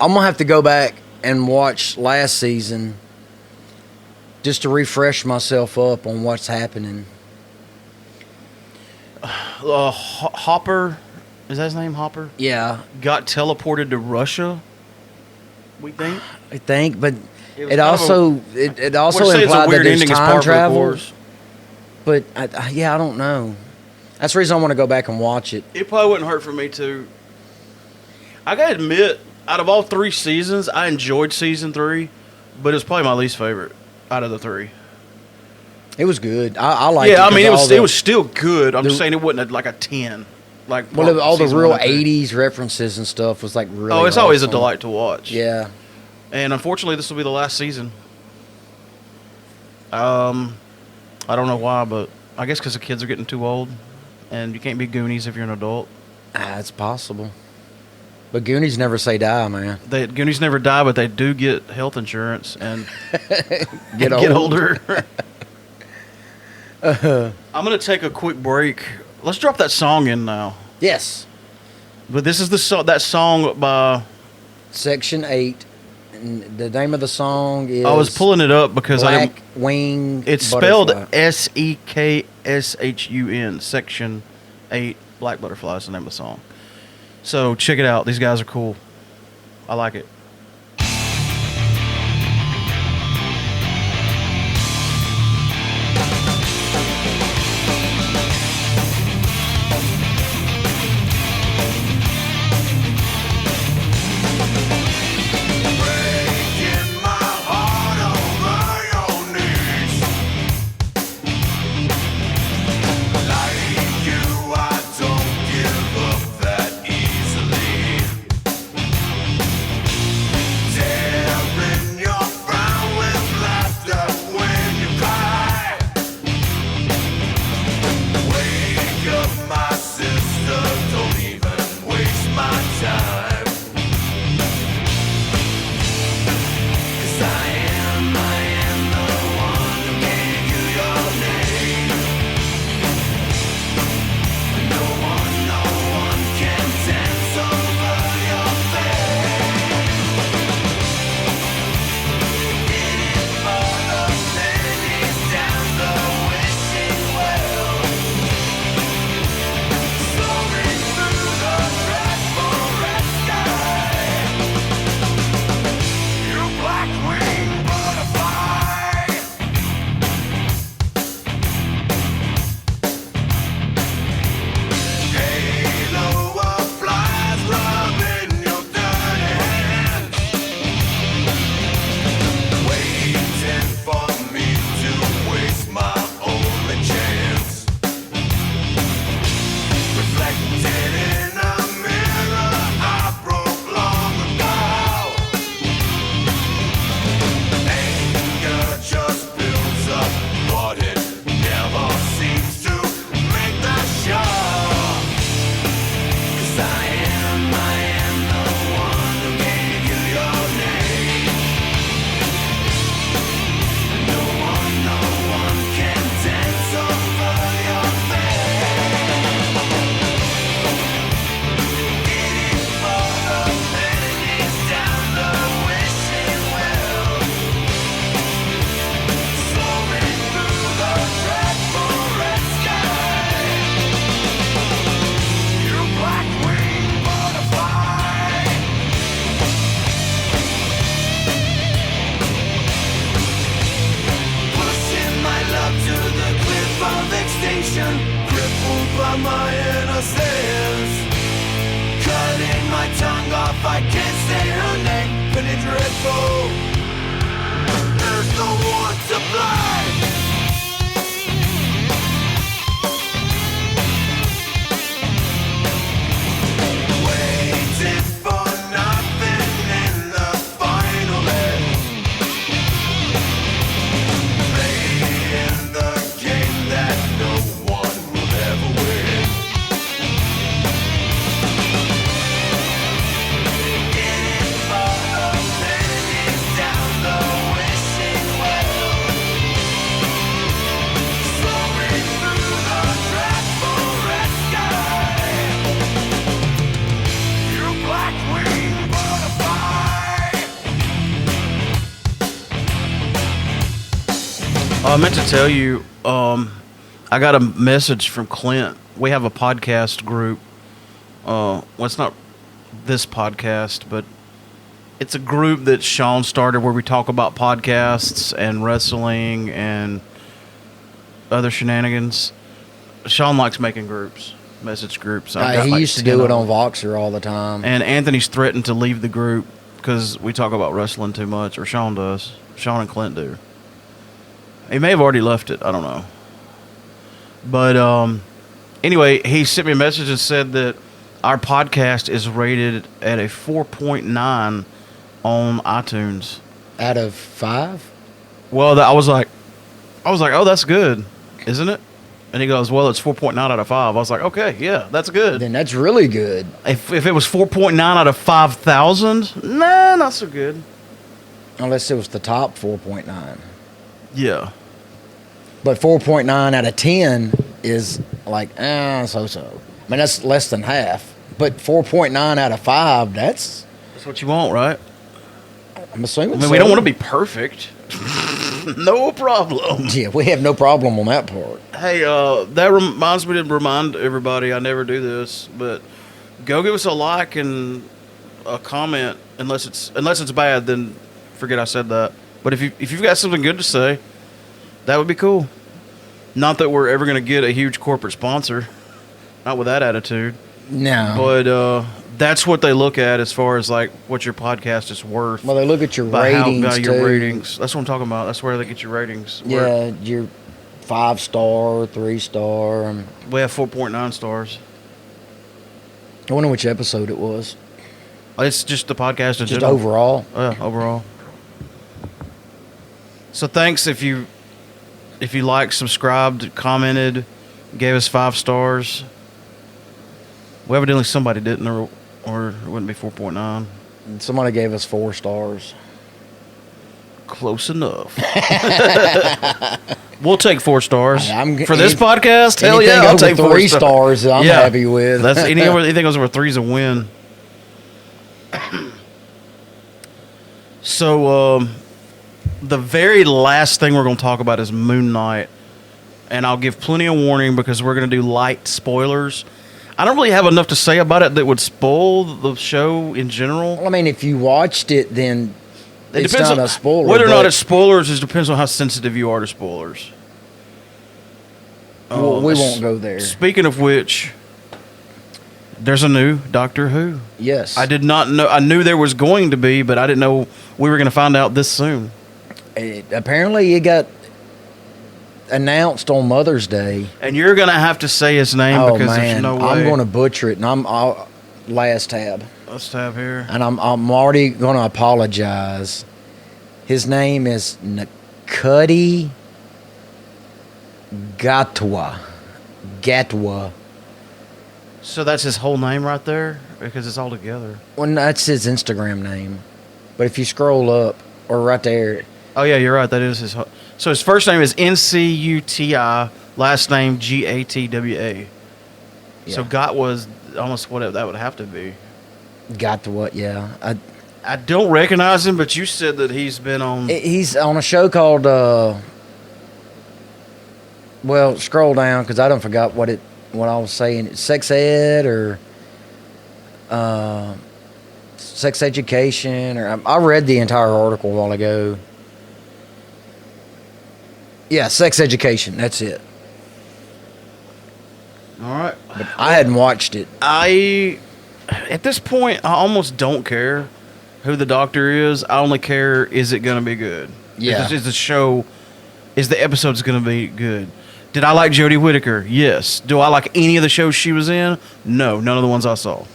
I'm going to have to go back and watch last season just to refresh myself up on what's happening. Hopper, is that his name, Hopper? Yeah, Got teleported to Russia, we think. I think, but It was it kind of also it also implied that there's time travel. But I don't know. That's the reason I want to go back and watch it. It probably wouldn't hurt for me to. I gotta admit, out of all 3 seasons, I enjoyed season 3, but it's probably my least favorite out of the 3. It was good. I liked it. Yeah, I mean, because it was still good. I'm just saying it wasn't like a 10. Like all the season real 1 and 2. 80s references and stuff was like really Oh, it's always a awesome. delight to watch. Yeah. And unfortunately, this will be the last season. I don't know why, but I guess because the kids are getting too old, and you can't be Goonies if you're an adult. It's possible. But Goonies never say die, man. Goonies never die, but they do get health insurance and Get get old. older. I'm gonna take a quick break. Let's drop that song in now. Yes. But this is that song by. Section 8. And the name of the song is I was pulling it up because I Black Wing It's spelled Butterfly. Sekshun. Section 8. Black Butterfly is the name of the song. So check it out. These guys are cool. I like it. by my innocence. Cutting my tongue off, I can't say her name. Penny Dreadful, there's no one to blame. Waiting for nothing in the final end. Playing the game that no one will ever win. Getting for a pennies down the wishing well. Soaring through the dreadful red sky. You black-winged butterfly. I meant to tell you, I got a message from Clint. We have a podcast group. Well, it's not this podcast, but it's a group that Sean started where we talk about podcasts and wrestling and other shenanigans. Sean likes making groups, message groups. I've got He like used to 10 do it of on them. Voxer all the time. And Anthony's threatened to leave the group because we talk about wrestling too much, or Sean does. Sean and Clint do. He may have already left it. I don't know. But anyway, he sent me a message and said that our podcast is rated at a 4.9 on iTunes. Out of 5? Well, I was like, oh, that's good, isn't it? And he goes, well, it's 4.9 out of 5. I was like, okay, yeah, that's good. Then that's really good. If it was 4.9 out of 5,000, nah, not so good. Unless it was the top 4.9. Yeah. But 4.9 out of 10 is like, so-so. I mean, that's less than half. But 4.9 out of 5, that's, That's what you want, right? I'm assuming I mean, so. we don't want to be perfect. No problem. Yeah, we have no problem on that part. Hey, that reminds me to remind everybody, I never do this, but go give us a like and a comment. Unless it's bad, then forget I said that. But if you've got something good to say, that would be cool. Not that we're ever going to get a huge corporate sponsor, not with that attitude. No. But that's what they look at as far as like what your podcast is worth. Well, they look at your by ratings, how, your too. ratings. That's what I'm talking about. That's where they get your ratings. Yeah, your 5-star, 3-star. We have 4.9 stars. I wonder which episode it was. It's just the podcast in Just general. overall. Overall. So thanks if you liked, subscribed, commented, gave us 5 stars. Well, evidently somebody didn't, or it wouldn't be 4.9. Somebody gave us 4 stars. Close enough. We'll take 4 stars I'm- for this any- podcast. Hell Anything yeah, I'll over take 4 3 stars, I'm happy with. That's anything goes over 3 is a win. So, the very last thing we're going to talk about is Moon Knight, and I'll give plenty of warning because we're going to do light spoilers. I don't really have enough to say about it that would spoil the show in general. Well, I mean, if you watched it, then It it's depends not on a spoiler. whether or not but it's spoilers. It depends on how sensitive you are to spoilers. we won't go there. Speaking of which, there's a new Doctor Who. Yes. I did not know. I knew there was going to be, but I didn't know we were going to find out this soon. Apparently, it got announced on Mother's Day. And you're going to have to say his name Oh, because man. there's no way. I'm going to butcher it, and I'll last tab. Let's tab here. And I'm already going to apologize. His name is Nakudi Gatwa. So that's his whole name right there because it's all together. Well, that's his Instagram name. But if you scroll up, or right there, Oh yeah, you're right. That is his. So his first name is Ncuti, last name Gatwa. So Yeah. Got was almost what that would have to be. Gatwa, yeah. I don't recognize him, but you said that he's been on. He's on a show called, well, scroll down because I don't forgot what I was saying. Sex Ed or Sex Education, or I read the entire article a while ago. Yeah, Sex Education. That's it. All right. but I hadn't watched it. At this point, I almost don't care who the Doctor is. I only care, is it going to be good? Yeah. Is the episode's going to be good? Did I like Jodie Whittaker? Yes. Do I like any of the shows she was in? No, none of the ones I saw.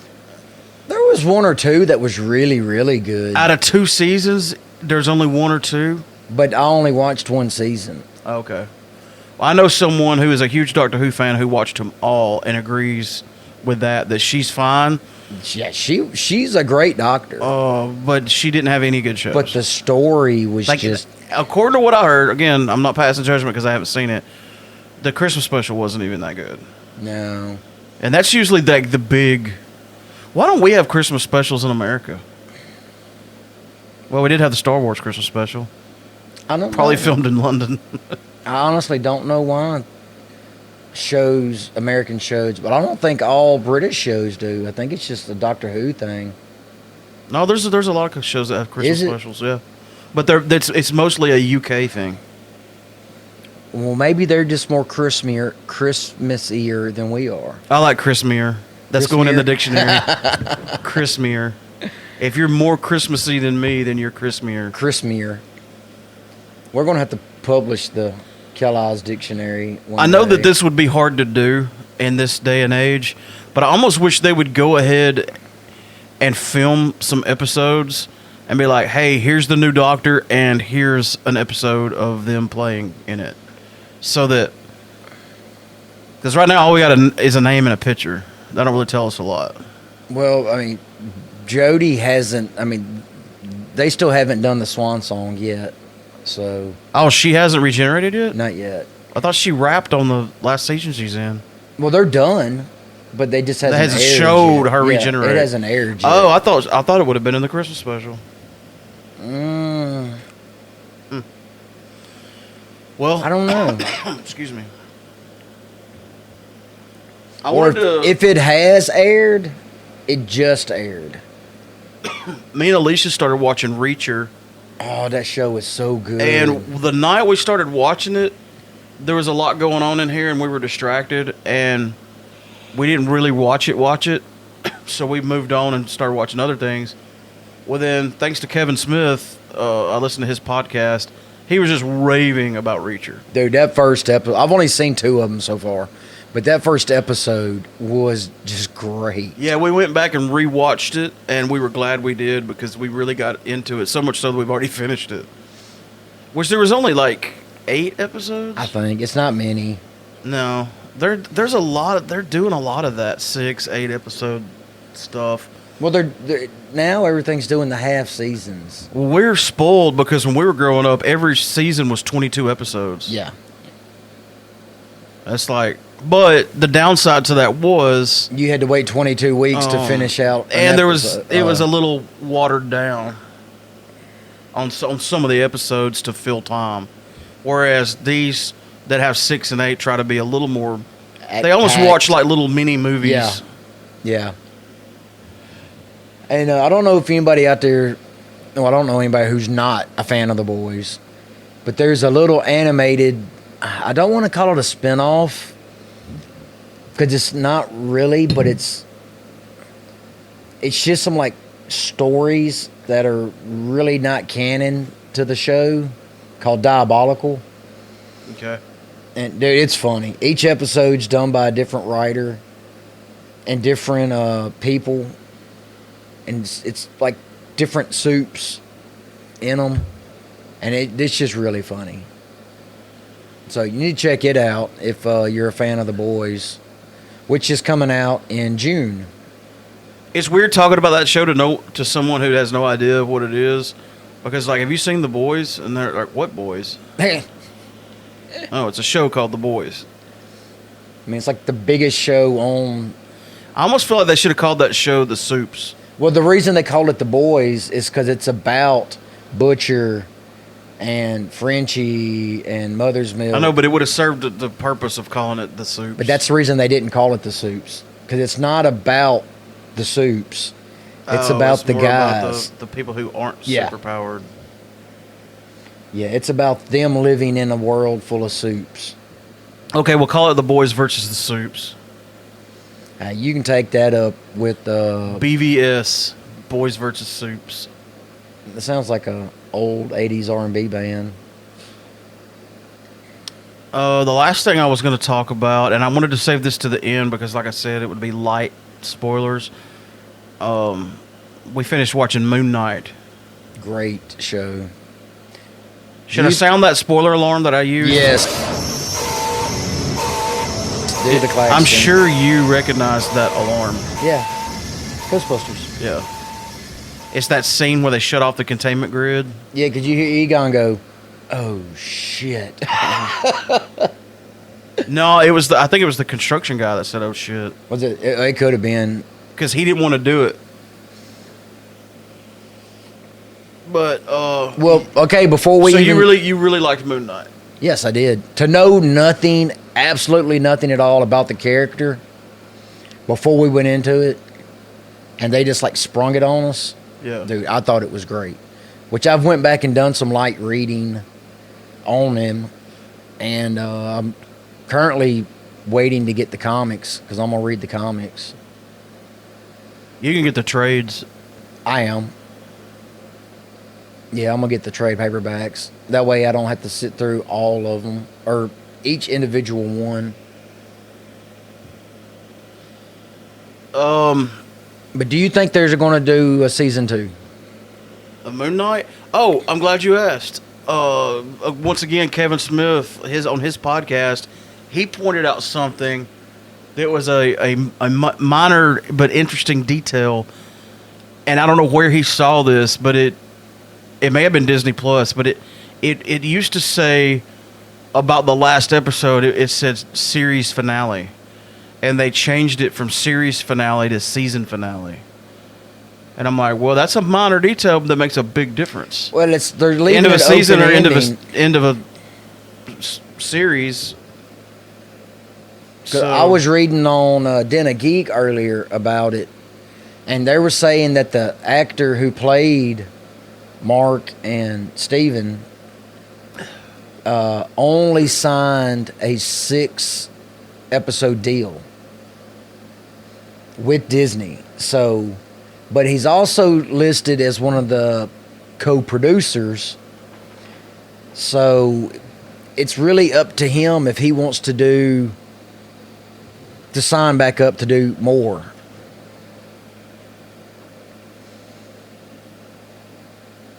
There was one or two that was really, really good, Out of 2 seasons, there's only 1 or 2? but I only watched one season. Okay. Well, I know someone who is a huge Doctor Who fan who watched them all and agrees with that she's fine. Yeah, she's a great doctor, But she didn't have any good shows. but the story was Like, just according to what I heard, again, I'm not passing judgment because I haven't seen it. The Christmas special wasn't even that good, no. and that's usually like the big. Why don't we have Christmas specials in America? Well, we did have the Star Wars Christmas special, I don't probably know. filmed in London. I honestly don't know why American shows, but I don't think all British shows do. I think it's just the Doctor Who thing. No, there's a lot of shows that have Christmas Is it? specials, yeah, but it's mostly a UK thing. Well, maybe they're just more Christmassier than we are. I like Christmier. That's going in the dictionary. Christmier. If you're more Christmassy than me, then you're Christmier. Christmier. We're going to have to publish the Kellogg's dictionary one I know day. that this would be hard to do in this day and age, but I almost wish they would go ahead and film some episodes and be like, hey, here's the new Doctor, and here's an episode of them playing in it. So that, because right now all we got is a name and a picture. That don't really tell us a lot. Well, I mean, Jodie hasn't. I mean, they still haven't done the Swan Song yet, so Oh, she hasn't regenerated yet? not yet. I thought she rapped on the last season she's in. Well, they're done, but they just hasn't. hasn't aired showed yet. her Yeah, regenerate. It hasn't aired yet. Oh, I thought it would have been in the Christmas special. Mm, Well, I don't know. excuse me. I Or wanted to. if it has aired, it just aired. Me and Alicia started watching Reacher, Oh, that show was so good. and the night we started watching it, there was a lot going on in here, and we were distracted, and we didn't really watch it. So we moved on and started watching other things. Well, then, thanks to Kevin Smith, I listened to his podcast. He was just raving about Reacher. Dude, that first episode, I've only seen 2 of them so far, but that first episode was just great. Yeah, we went back and rewatched it, and we were glad we did because we really got into it, so much so that we've already finished it. Which there was only like 8 episodes? I think it's not many. No. There's a lot they're doing a lot of that 6, 8 episode stuff. Well, they're now everything's doing the half seasons. Well, we're spoiled because when we were growing up, every season was 22 episodes. Yeah. That's like, but the downside to that was, You had to wait 22 weeks to finish out. an and there was episode. it was a little watered down on some of the episodes to fill time, whereas these that have 6 and 8 try to be a little more. They almost packed. watch like little mini movies. Yeah. Yeah. And I don't know if anybody out there, no, I don't know anybody who's not a fan of The Boys, but there's a little animated, I don't want to call it a spinoff because it's not really, but it's just some like stories that are really not canon to the show called Diabolical. Okay. And dude, it's funny. Each episode's done by a different writer and different people, and it's like different soups in them, and it's just really funny. So you need to check it out if you're a fan of The Boys, which is coming out in June. It's weird talking about that show to someone who has no idea of what it is, because like, have you seen The Boys? And they're like, what boys? Oh, it's a show called The Boys. I mean, it's like the biggest show on. I almost feel like they should have called that show The Soups. Well, the reason they called it The Boys is because it's about Butcher and Frenchie and Mother's Milk. I know, but it would have served the purpose of calling it The Soups. But that's the reason they didn't call it The Soups, because it's not about the soups. It's about the more guys. About the people who aren't Yeah. superpowered. Yeah, it's about them living in a world full of soups. Okay, we'll call it The Boys versus The Soups. You can take that up with BVS, Boys versus Soups. it sounds like a old 80s R&B band. The last thing I was going to talk about, and I wanted to save this to the end because, like I said, it would be light spoilers. We finished watching Moon Knight. Great show. Should I sound that spoiler alarm that I used? Yes. Do the klaxon. I'm sure you recognize that alarm. Yeah. Ghostbusters. Yeah. It's that scene where they shut off the containment grid. Yeah, because you hear Egon go, oh, shit. No, it was. I think it was the construction guy that said, "Oh shit," Was it? It could have been. because he didn't want to do it. But Well, okay, before we so even... you really liked Moon Knight. Yes, I did. To know nothing, absolutely nothing at all about the character before we went into it, and they just like sprung it on us. Yeah. Dude, I thought it was great. Which I've went back and done some light reading on him, and I'm currently waiting to get the comics because I'm gonna read the comics. You can get the trades. I am. Yeah, I'm gonna get the trade paperbacks. That way, I don't have to sit through all of them or each individual one. But do you think there's going to do a season 2? A Moon Knight? Oh, I'm glad you asked. Once again, Kevin Smith, on his podcast, he pointed out something that was a minor but interesting detail, and I don't know where he saw this, but it may have been Disney Plus, but it used to say about the last episode, it said series finale, and they changed it from series finale to season finale. And I'm like, well, that's a minor detail that makes a big difference. Well, they're leaving End of a it season or open-ending. end of a series. 'Cause I was reading on Den of Geek earlier about it, and they were saying that the actor who played Mark and Steven only signed a 6-episode deal with Disney. So, but he's also listed as one of the co-producers. So it's really up to him if he wants to sign back up to do more.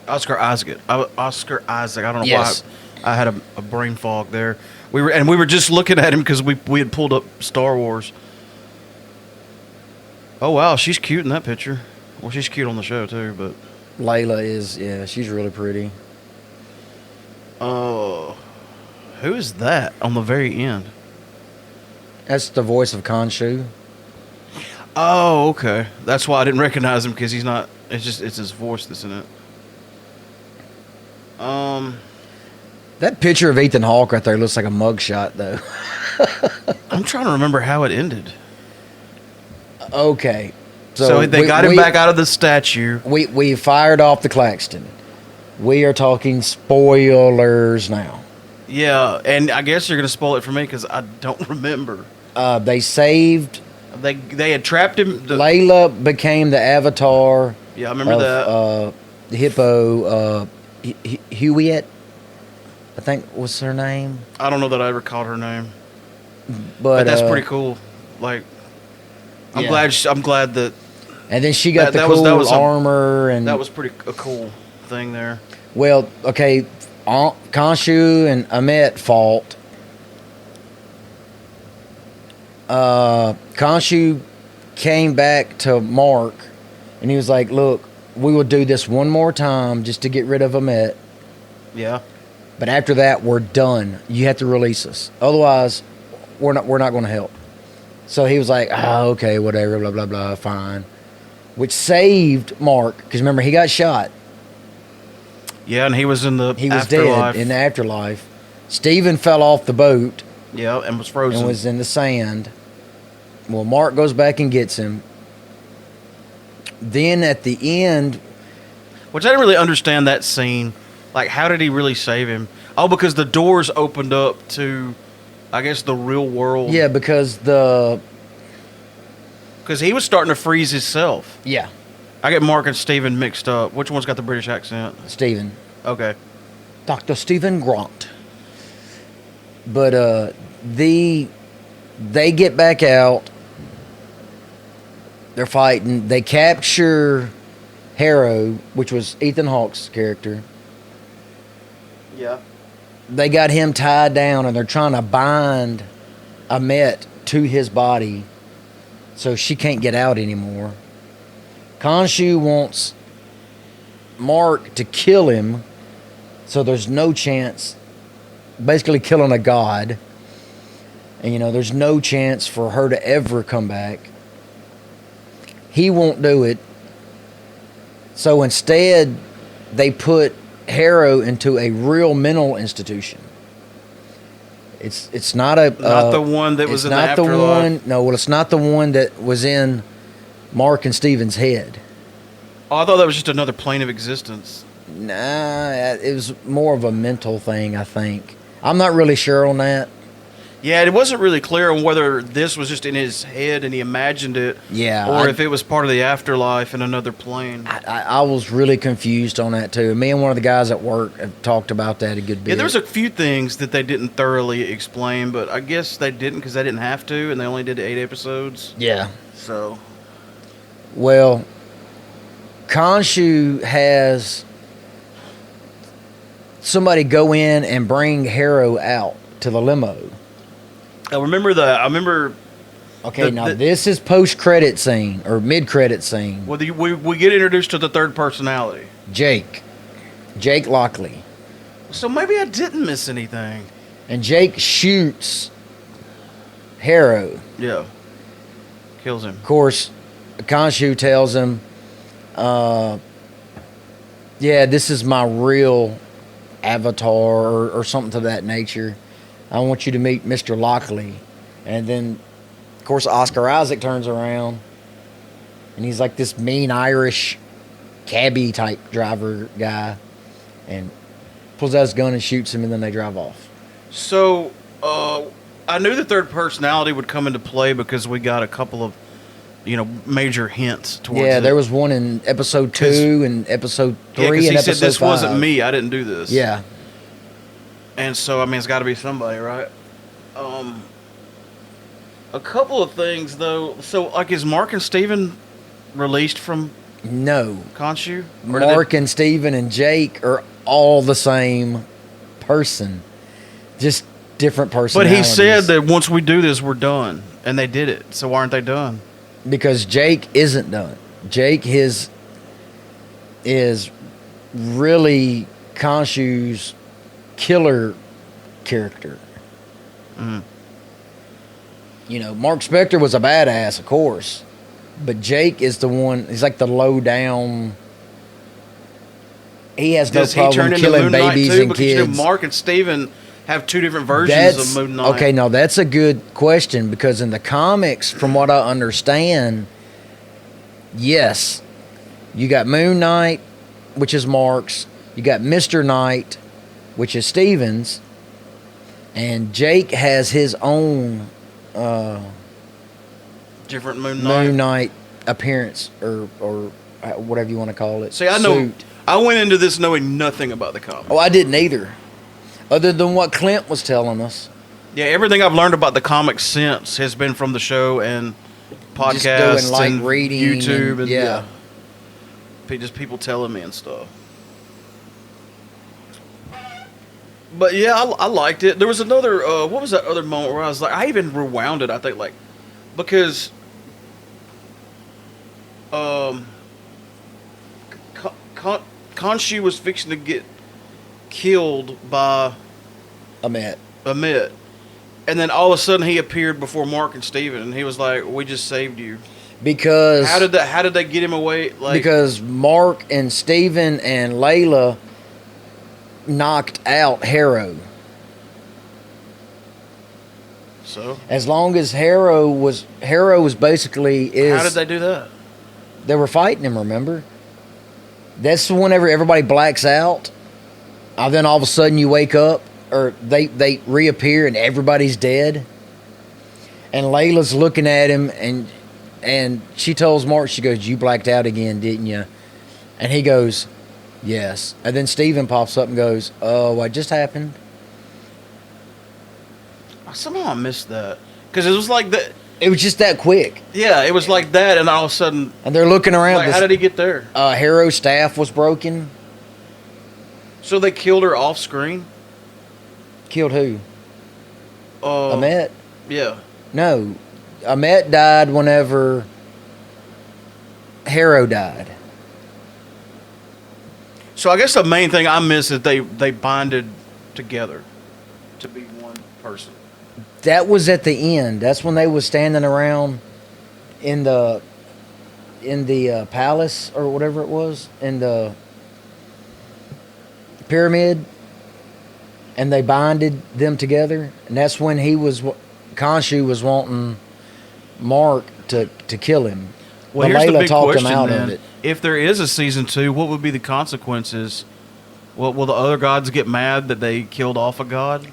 Oscar Isaac. I don't know Yes. why I had a brain fog there. We were just looking at him because we had pulled up Star Wars. Oh wow, she's cute in that picture. Well, she's cute on the show too, but Layla is, yeah, she's really pretty. who is that on the very end? That's the voice of Khonshu. Oh, okay. That's why I didn't recognize him because he's not. It's his voice that's in it. That picture of Ethan Hawke right there looks like a mugshot, though. I'm trying to remember how it ended. Okay. So they got him back out of the statue. We fired off the Claxton. We are talking spoilers now. Yeah, and I guess you're going to spoil it for me because I don't remember. They saved... They had trapped him. Layla became the avatar. Yeah, I remember that. The hippo, Hueyet, I think was her name. I don't know that I ever called her name, But that's pretty cool. Like, I'm yeah. glad that And then she got the that cool was armor. And that was pretty a cool thing there. well, okay, Khonshu and Ahmet fought. Khonshu came back to Mark, and he was like, "Look, we will do this one more time just to get rid of Ahmet. Yeah. But after that, we're done. You have to release us. Otherwise, we're not going to help." So he was like, "Oh, okay, whatever, blah blah blah, fine." Which saved Mark, because remember he got shot. Yeah, and he was in the He was afterlife. dead in the afterlife. Steven fell off the boat Yeah, and was frozen. and was in the sand. Well, Mark goes back and gets him. Then at the end, Which I didn't really understand that scene. Like, how did he really save him? Oh, because the doors opened up to, I guess, the real world. yeah, because Because he was starting to freeze himself. Yeah, I get Mark and Steven mixed up. Which one's got the British accent? Stephen. Okay. Dr. Stephen Grant. But they get back out. They're fighting. They capture Harrow, which was Ethan Hawke's character. Yeah. They got him tied down, and they're trying to bind Amet to his body so she can't get out anymore. Khonshu wants Mark to kill him, so there's no chance, basically killing a god. And, there's no chance for her to ever come back. He won't do it. So instead, they put Harrow into a real mental institution. It's not a Not the one that was in the afterlife. It's not the one that was in Mark and Steven's head. Oh, I thought that was just another plane of existence. Nah, it was more of a mental thing, I think. I'm not really sure on that. Yeah, it wasn't really clear on whether this was just in his head and he imagined it, Yeah, or if it was part of the afterlife in another plane. I was really confused on that too. Me and one of the guys at work have talked about that a good bit. Yeah, there's a few things that they didn't thoroughly explain, but I guess they didn't because they didn't have to, and they only did 8 episodes. Yeah. So, Well, Khonshu has somebody go in and bring Harrow out to the limo. I remember. Okay, this is post-credit scene or mid-credit scene. Well, we get introduced to the third personality. Jake Lockley. So maybe I didn't miss anything. And Jake shoots Harrow. Yeah. Kills him. Of course, Khonshu tells him, yeah, this is my real avatar or something to that nature. I want you to meet Mr. Lockley. And then, of course, Oscar Isaac turns around, and he's like this mean Irish cabbie type driver guy, and pulls out his gun and shoots him, and then they drive off. So, I knew the third personality would come into play because we got a couple of, major hints towards it. There was one in episode 2 and episode 3 Yeah, because and he episode said this 5. wasn't me. I didn't do this. Yeah. And so, it's got to be somebody, right? A couple of things, though. So, is Mark and Steven released from No. Khonshu? Mark and Steven and Jake are all the same person. Just different But personalities. he said that once we do this, we're done. And they did it. So, why aren't they done? Because Jake isn't done. Jake is really Khonshu's killer character. Mm. Mark Spector was a badass, of course, but Jake is the one. He's like the low down. He has Does no he turn problem into killing Moon Knight babies too? and Because kids. Mark and Steven have two different versions of Moon Knight. Okay, no, that's a good question because in the comics, from what I understand, yes, you got Moon Knight, which is Mark's. You got Mr. Knight, which is Steven's, and Jake has his own Different Moon Knight. Moon Knight appearance or whatever you want to call it. See, I know. Suit. I went into this knowing nothing about the comic. Oh, I didn't either, other than what Clint was telling us. Yeah, everything I've learned about the comics since has been from the show and podcasts Just doing light and reading YouTube and- and yeah. just people telling me and stuff. But yeah, I liked it. There was another. What was that other moment where I was like, I even rewound it. I think because Khonshu was fixing to get killed by Amet. Amet. And then all of a sudden he appeared before Mark and Steven and he was like, we just saved you. Because How did they get him away? because Mark and Steven and Layla knocked out Harrow. So As long as Harrow was basically how did they do that? They were fighting him, remember? That's whenever everybody blacks out. And then all of a sudden you wake up, or they reappear and everybody's dead. And Layla's looking at him, and And she tells Mark, she goes, "You blacked out again, didn't you?" And he goes, "Yes." And then Steven pops up and goes, "Oh, what just happened?" Somehow I missed that because it was like that. It was just that quick. Yeah, it was like that, and all of a sudden, And they're looking around. like, how did he get there? Harrow's staff was broken. So they killed her off screen. Killed who? Amet? Yeah. No. Amet died whenever Harrow died. So I guess the main thing I missed is they bonded together to be one person. That was at the end. That's when they was standing around in the palace or whatever it was, in the pyramid, and they bonded them together. And that's when Khonshu was wanting Mark to kill him. Well, But here's the Layla big talked question him out then. of it. If there is a season 2, what would be the consequences? Will the other gods get mad that they killed off a god?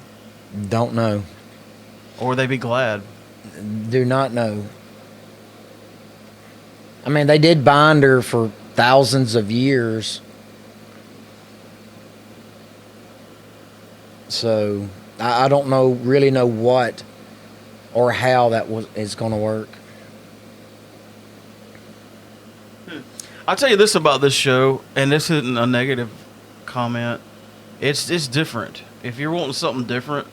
Don't know. Or would they be glad? Do not know. I mean, they did bind her for thousands of years. So I don't really know what or how that is going to work. I'll tell you this about this show, and this isn't a negative comment. It's different. If you're wanting something different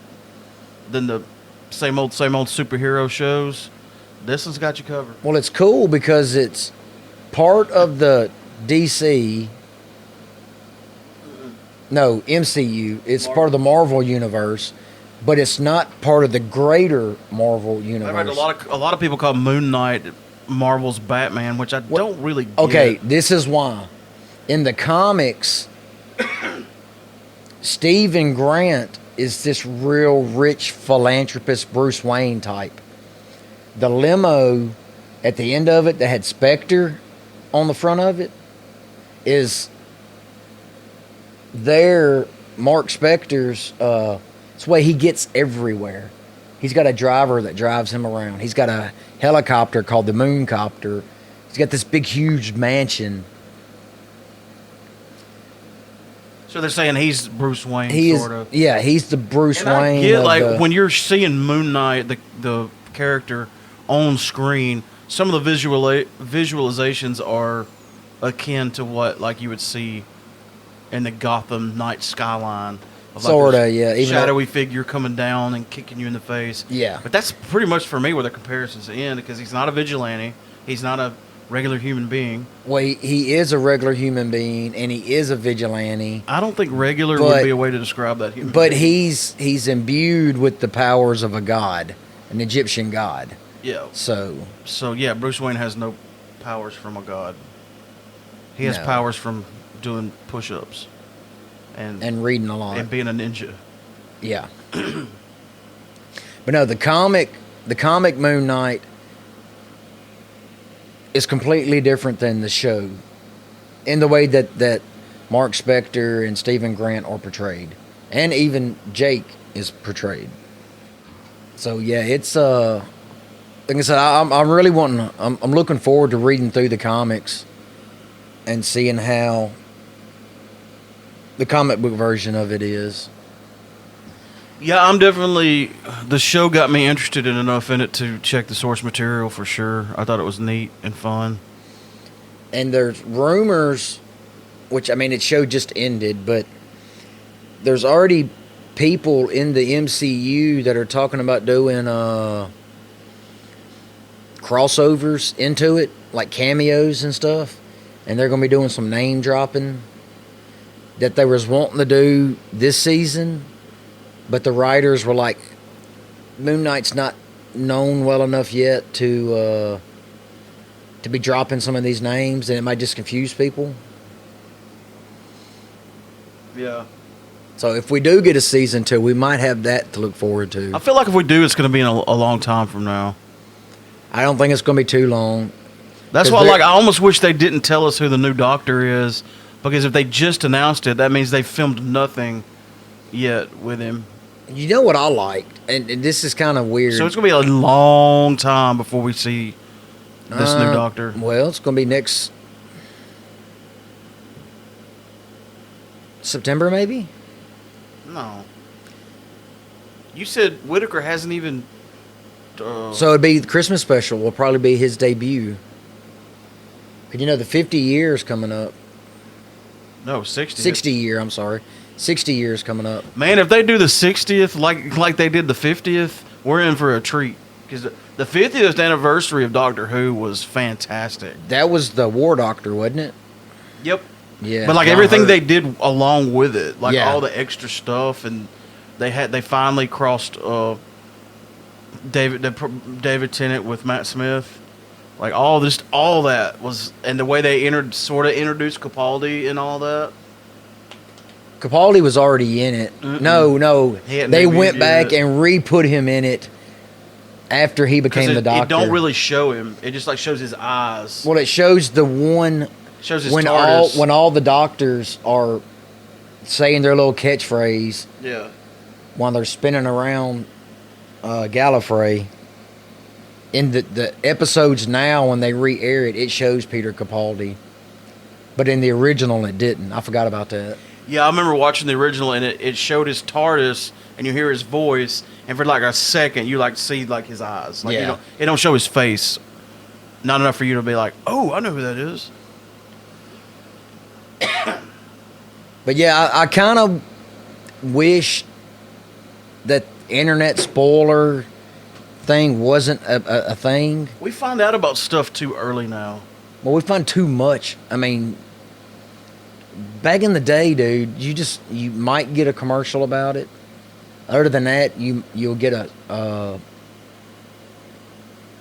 than the same old superhero shows, this has got you covered. Well, it's cool because it's part of the DC. No, MCU. It's part of the Marvel universe, but it's not part of the greater Marvel universe. I read a lot of people call Moon Knight Marvel's Batman, which I don't really get. Okay, this is why. In the comics, Stephen Grant is this real rich philanthropist Bruce Wayne type. The limo at the end of it that had Spectre on the front of it is Mark Spector's it's the way he gets everywhere. He's got a driver that drives him around. He's got a helicopter called the Mooncopter. He's got this big huge mansion. So they're saying he's Bruce Wayne, sort of. Yeah, he's the Bruce And Wayne. I get, of like, the- when you're seeing Moon Knight, the character on screen, some of the visualizations are akin to what, like, you would see in the Gotham night skyline. Of, like, Sorta, this yeah, even shadowy figure coming down and kicking you in the face. Yeah. But that's pretty much for me where the comparisons end, because he's not a vigilante. He's not a regular human being. Well, he is a regular human being, and he is a vigilante. I don't think regular But- would be a way to describe that human But being. he's imbued with the powers of a god, an Egyptian god. Yeah. So So, yeah, Bruce Wayne has no powers from a god. He has No. powers from doing push-ups and reading a lot. being a ninja. Yeah. But no, the comic Moon Knight is completely different than the show in the way that Mark Spector and Stephen Grant are portrayed, and even Jake is portrayed. So yeah, it's like I said, I'm really wanting. I'm looking forward to reading through the comics and seeing how the comic book version of it is. Yeah, I'm definitely... The show got me interested enough in it to check the source material for sure. I thought it was neat and fun. And there's rumors, which, I mean, its show just ended, but there's already people in the MCU that are talking about doing crossovers into it, like cameos and stuff. And they're going to be doing some name dropping that they was wanting to do this season. But the writers were like, Moon Knight's not known well enough yet to be dropping some of these names, and it might just confuse people. Yeah. So if we do get a season 2, we might have that to look forward to. I feel like if we do, it's going to be in a long time from now. I don't think it's going to be too long. That's 'Cause why, they're- like, I almost wish they didn't tell us who the new Doctor is, because if they just announced it, that means they filmed nothing yet with him. You know what I liked, and this is kind of weird. So it's going to be a long time before we see This new Doctor. Well, it's going to be next September, maybe. No. You said Whitaker hasn't even. So it'd be the Christmas special. Will probably be his debut. 'Cause you know the 50 years coming up. No, 60. 60 year. I'm sorry, 60 years coming up. Man, if they do the 60th like they did the 50th, we're in for a treat. Because the 50th anniversary of Doctor Who was fantastic. That was the War Doctor, wasn't it? Yep. Yeah. But like John everything Hurt. they did along with it, like Yeah. all the extra stuff, and they finally crossed David Tennant with Matt Smith. Like all that was, and the way they sort of introduced Capaldi and all that. Capaldi was already in it. Mm-mm. No. He hadn't They debuted went back yet. and re-put him in it after he became the Doctor. It don't really show him. It just like shows his eyes. Well, it shows the one Shows his when TARDIS. all the doctors are saying their little catchphrase Yeah. while they're spinning around Gallifrey. In the episodes now, when they re-air it, it shows Peter Capaldi. But in the original, it didn't. I forgot about that. Yeah, I remember watching the original, and it showed his TARDIS, and you hear his voice, and for like a second, you like see like his eyes. Like Yeah. it don't show his face. Not enough for you to be like, oh, I know who that is. But yeah, I kind of wish that internet spoiler thing wasn't a thing. We find out about stuff too early now. Well, we find too much. I mean, back in the day, dude, you might get a commercial about it. Other than that, you'll get a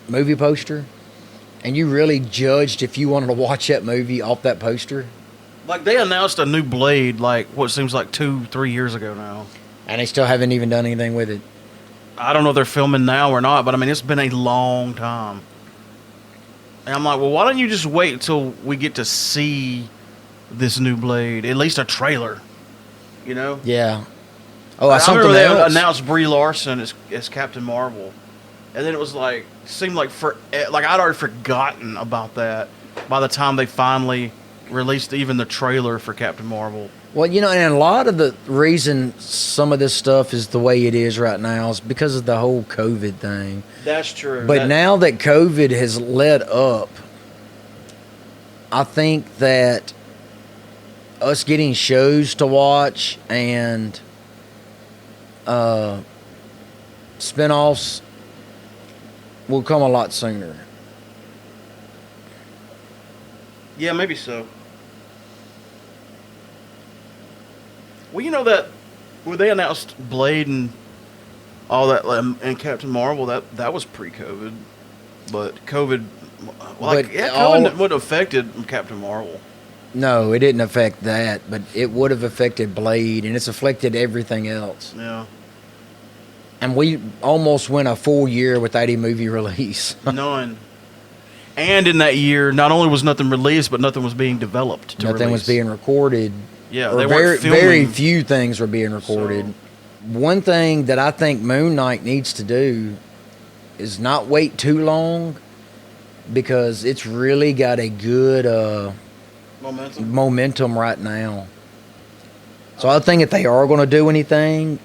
movie poster, and you really judged if you wanted to watch that movie off that poster. Like they announced a new Blade, like what seems like 2-3 years ago now. And they still haven't even done anything with it. I don't know if they're filming now or not, but I mean it's been a long time. And I'm like, well, why don't you just wait until we get to see this new Blade, at least a trailer, you know? Yeah. Oh, I something remember they else. announced Brie Larson as Captain Marvel, and then it was like seemed like like I'd already forgotten about that by the time they finally released even the trailer for Captain Marvel. Well, you know, and a lot of the reason some of this stuff is the way it is right now is because of the whole COVID thing. That's true. But now that COVID has let up, I think that us getting shows to watch and spinoffs will come a lot sooner. Yeah, maybe so. Well, you know that when they announced Blade and all that, and Captain Marvel, that was pre-COVID, but COVID, But COVID would have affected Captain Marvel. No, it didn't affect that, but it would have affected Blade, and it's affected everything else. Yeah, And we almost went a full year without a movie release. none. And in that year, not only was nothing released, but nothing was being developed. Nothing was being recorded. Yeah, Or they very, weren't filming. very few things were being recorded. So- One thing that I think Moon Knight needs to do is not wait too long, because it's really got a good momentum right now. So I think if they are going to do anything,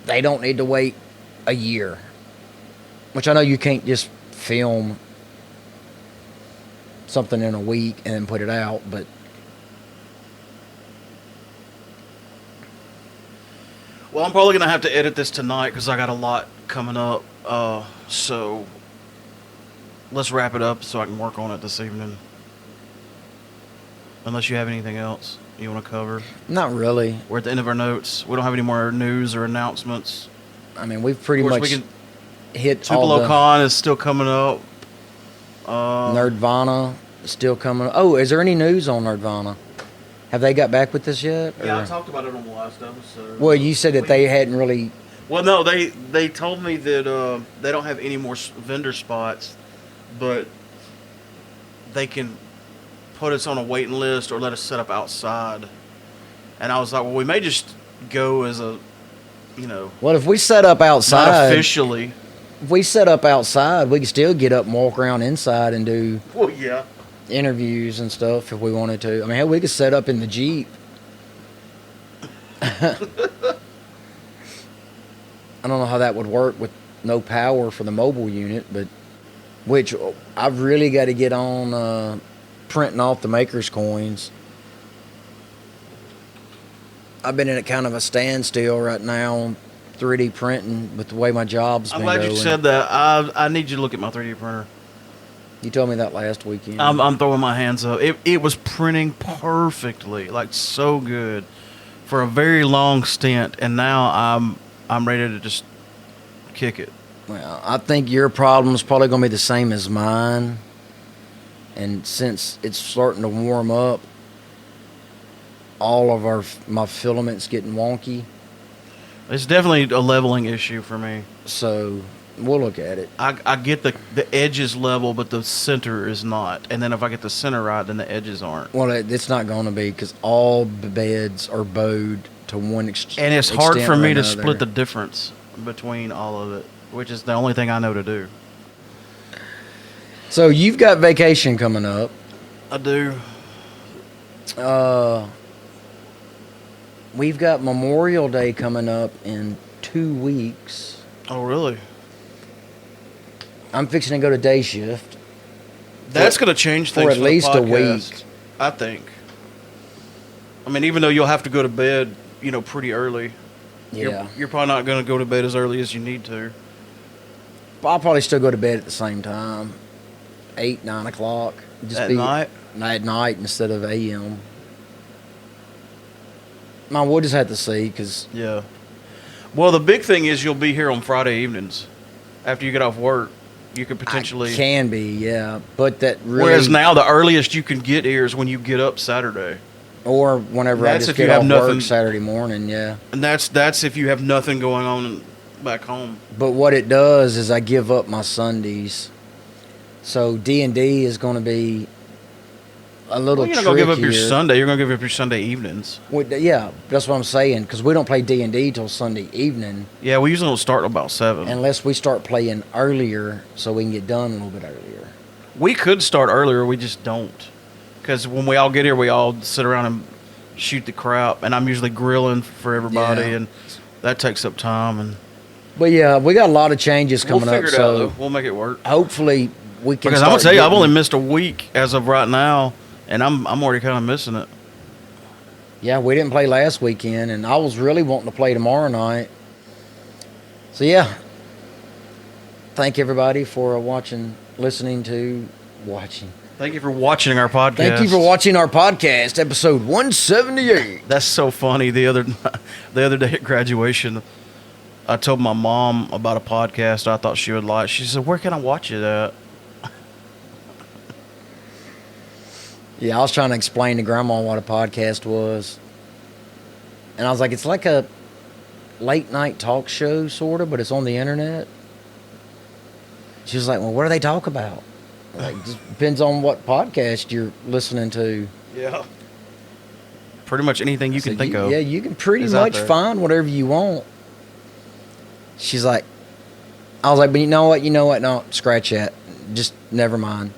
they don't need to wait a year. Which I know you can't just film something in a week and then put it out, but Well, I'm probably gonna have to edit this tonight because I got a lot coming up. So let's wrap it up so I can work on it this evening. Unless you have anything else you want to cover. not really. We're at the end of our notes. We don't have any more news or announcements. I mean, we've pretty Of course, much we can. hit all Tupelo the Con is still coming up. Nerdvana is still coming. Oh, is there any news on Nerdvana? Have they got back with us yet? Yeah, I or- talked about it on the last episode. Well, you said that they hadn't really. Well, no, they told me that they don't have any more vendor spots, but they can put us on a waiting list or let us set up outside. And I was like, well, we may just go as a, Well, if we set up not outside, officially. if we set up outside, we could still get up and walk around inside and do Well, yeah. interviews and stuff if we wanted to. I mean, hell, we could set up in the Jeep. I don't know how that would work with no power for the mobile unit, but which I've really got to get on printing off the maker's coins. I've been in a kind of a standstill right now on 3D printing with the way my job's I'm been glad going. you said that. I need you to look at my 3D printer. You told me that last weekend. I'm throwing my hands up. It was printing perfectly, like so good, for a very long stint, and now I'm ready to just kick it. Well, I think your problem is probably going to be the same as mine. And since it's starting to warm up, all of my filament's getting wonky. It's definitely a leveling issue for me. So we'll look at it. I get the edges level, but the center is not. And then if I get the center right, then the edges aren't. Well, it's not going to be because all the beds are bowed to one extent. And it's hard for or me to another. split the difference between all of it, which is the only thing I know to do. So you've got vacation coming up. I do. We've got Memorial Day coming up in 2 weeks. Oh, really? I'm fixing to go to day shift. That's going to change things for at the least a podcast, week. I think. I mean, even though you'll have to go to bed, pretty early. Yeah. You're probably not going to go to bed as early as you need to. I'll probably still go to bed at the same time, 8, 9 o'clock. At night? At night instead of a.m. We'll just have to see because Yeah. Well, the big thing is you'll be here on Friday evenings. After you get off work, you could potentially... can be, yeah. But that really... Whereas now, the earliest you can get here is when you get up Saturday. Or whenever I That's just if you get have off nothing- work Saturday morning, yeah. And that's if you have nothing going on back home. But what it does is I give up my Sundays. So D&D is going to be a little Well, you're not going to give up your trickier. Sunday. You're going to give up your Sunday evenings. Yeah, that's what I'm saying. Because we don't play D&D till Sunday evening Yeah, we usually don't start about 7. unless we start playing earlier so we can get done a little bit earlier. We could start earlier. We just don't. Because when we all get here, we all sit around and shoot the crap. And I'm usually grilling for everybody. Yeah. And that takes up time. And But yeah, we got a lot of changes we'll coming figure up. it out, So though. We'll make it work. hopefully we can Because I'm going to start tell you, I've getting- only missed a week as of right now. And I'm already kind of missing it. Yeah, we didn't play last weekend, and I was really wanting to play tomorrow night. So yeah, thank everybody for watching. Thank you for watching our podcast. Thank you for watching our podcast, episode 178. That's so funny. The other day at graduation, I told my mom about a podcast I thought she would like. She said, "Where can I watch it at?" Yeah, I was trying to explain to Grandma what a podcast was, and I was like, it's like a late night talk show, sort of, but it's on the internet. She was like, well, what do they talk about? Like, just depends on what podcast you're listening to. Yeah. Pretty much anything you I can said, think of. Yeah, you can pretty is out much there. find whatever you want. She's like, I was like, but you know what? No, scratch that. Just never mind.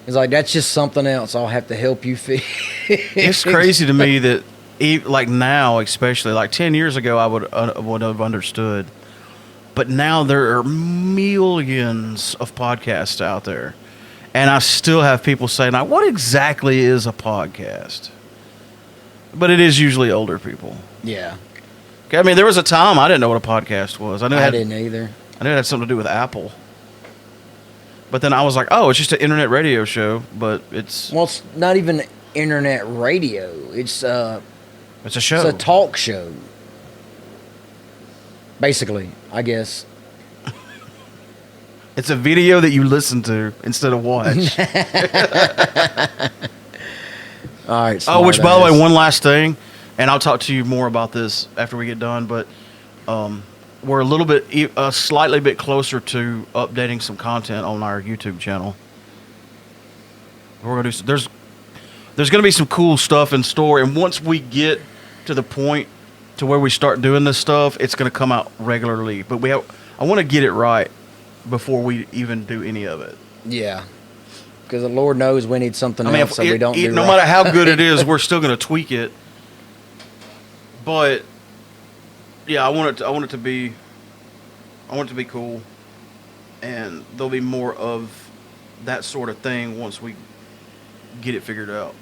He's like, that's just something else I'll have to help you fix. It's crazy to me that, like now, especially like 10 years ago, I would have understood. But now there are millions of podcasts out there. And I still have people saying, now, what exactly is a podcast? But it is usually older people. Yeah, Okay, I mean, there was a time I didn't know what a podcast was. I knew I didn't either. I knew it had something to do with Apple. But then I was like, oh, it's just an internet radio show, but it's Well, it's not even internet radio. It's a show. It's a talk show. Basically, I guess. It's a video that you listen to instead of watch. All right. Oh, which, by the way, smartass. one last thing, and I'll talk to you more about this after we get done, but we're a slightly bit closer to updating some content on our YouTube channel. We're gonna do. There's going to be some cool stuff in store, and once we get to the point to where we start doing this stuff, it's going to come out regularly. But I want to get it right. before we even do any of it. Yeah. Because the Lord knows we need something I mean, else that we don't do no right. matter how good it is, we're still going to tweak it. But yeah, I want it to be cool, and there'll be more of that sort of thing once we get it figured out.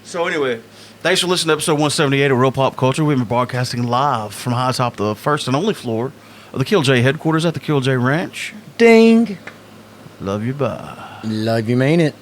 So anyway, thanks for listening to episode 178 of Real Pop Culture. We've been broadcasting live from high atop the first and only floor of the Kill J headquarters at the Kill J Ranch. Ding. Love you, bye. Love you, mean it.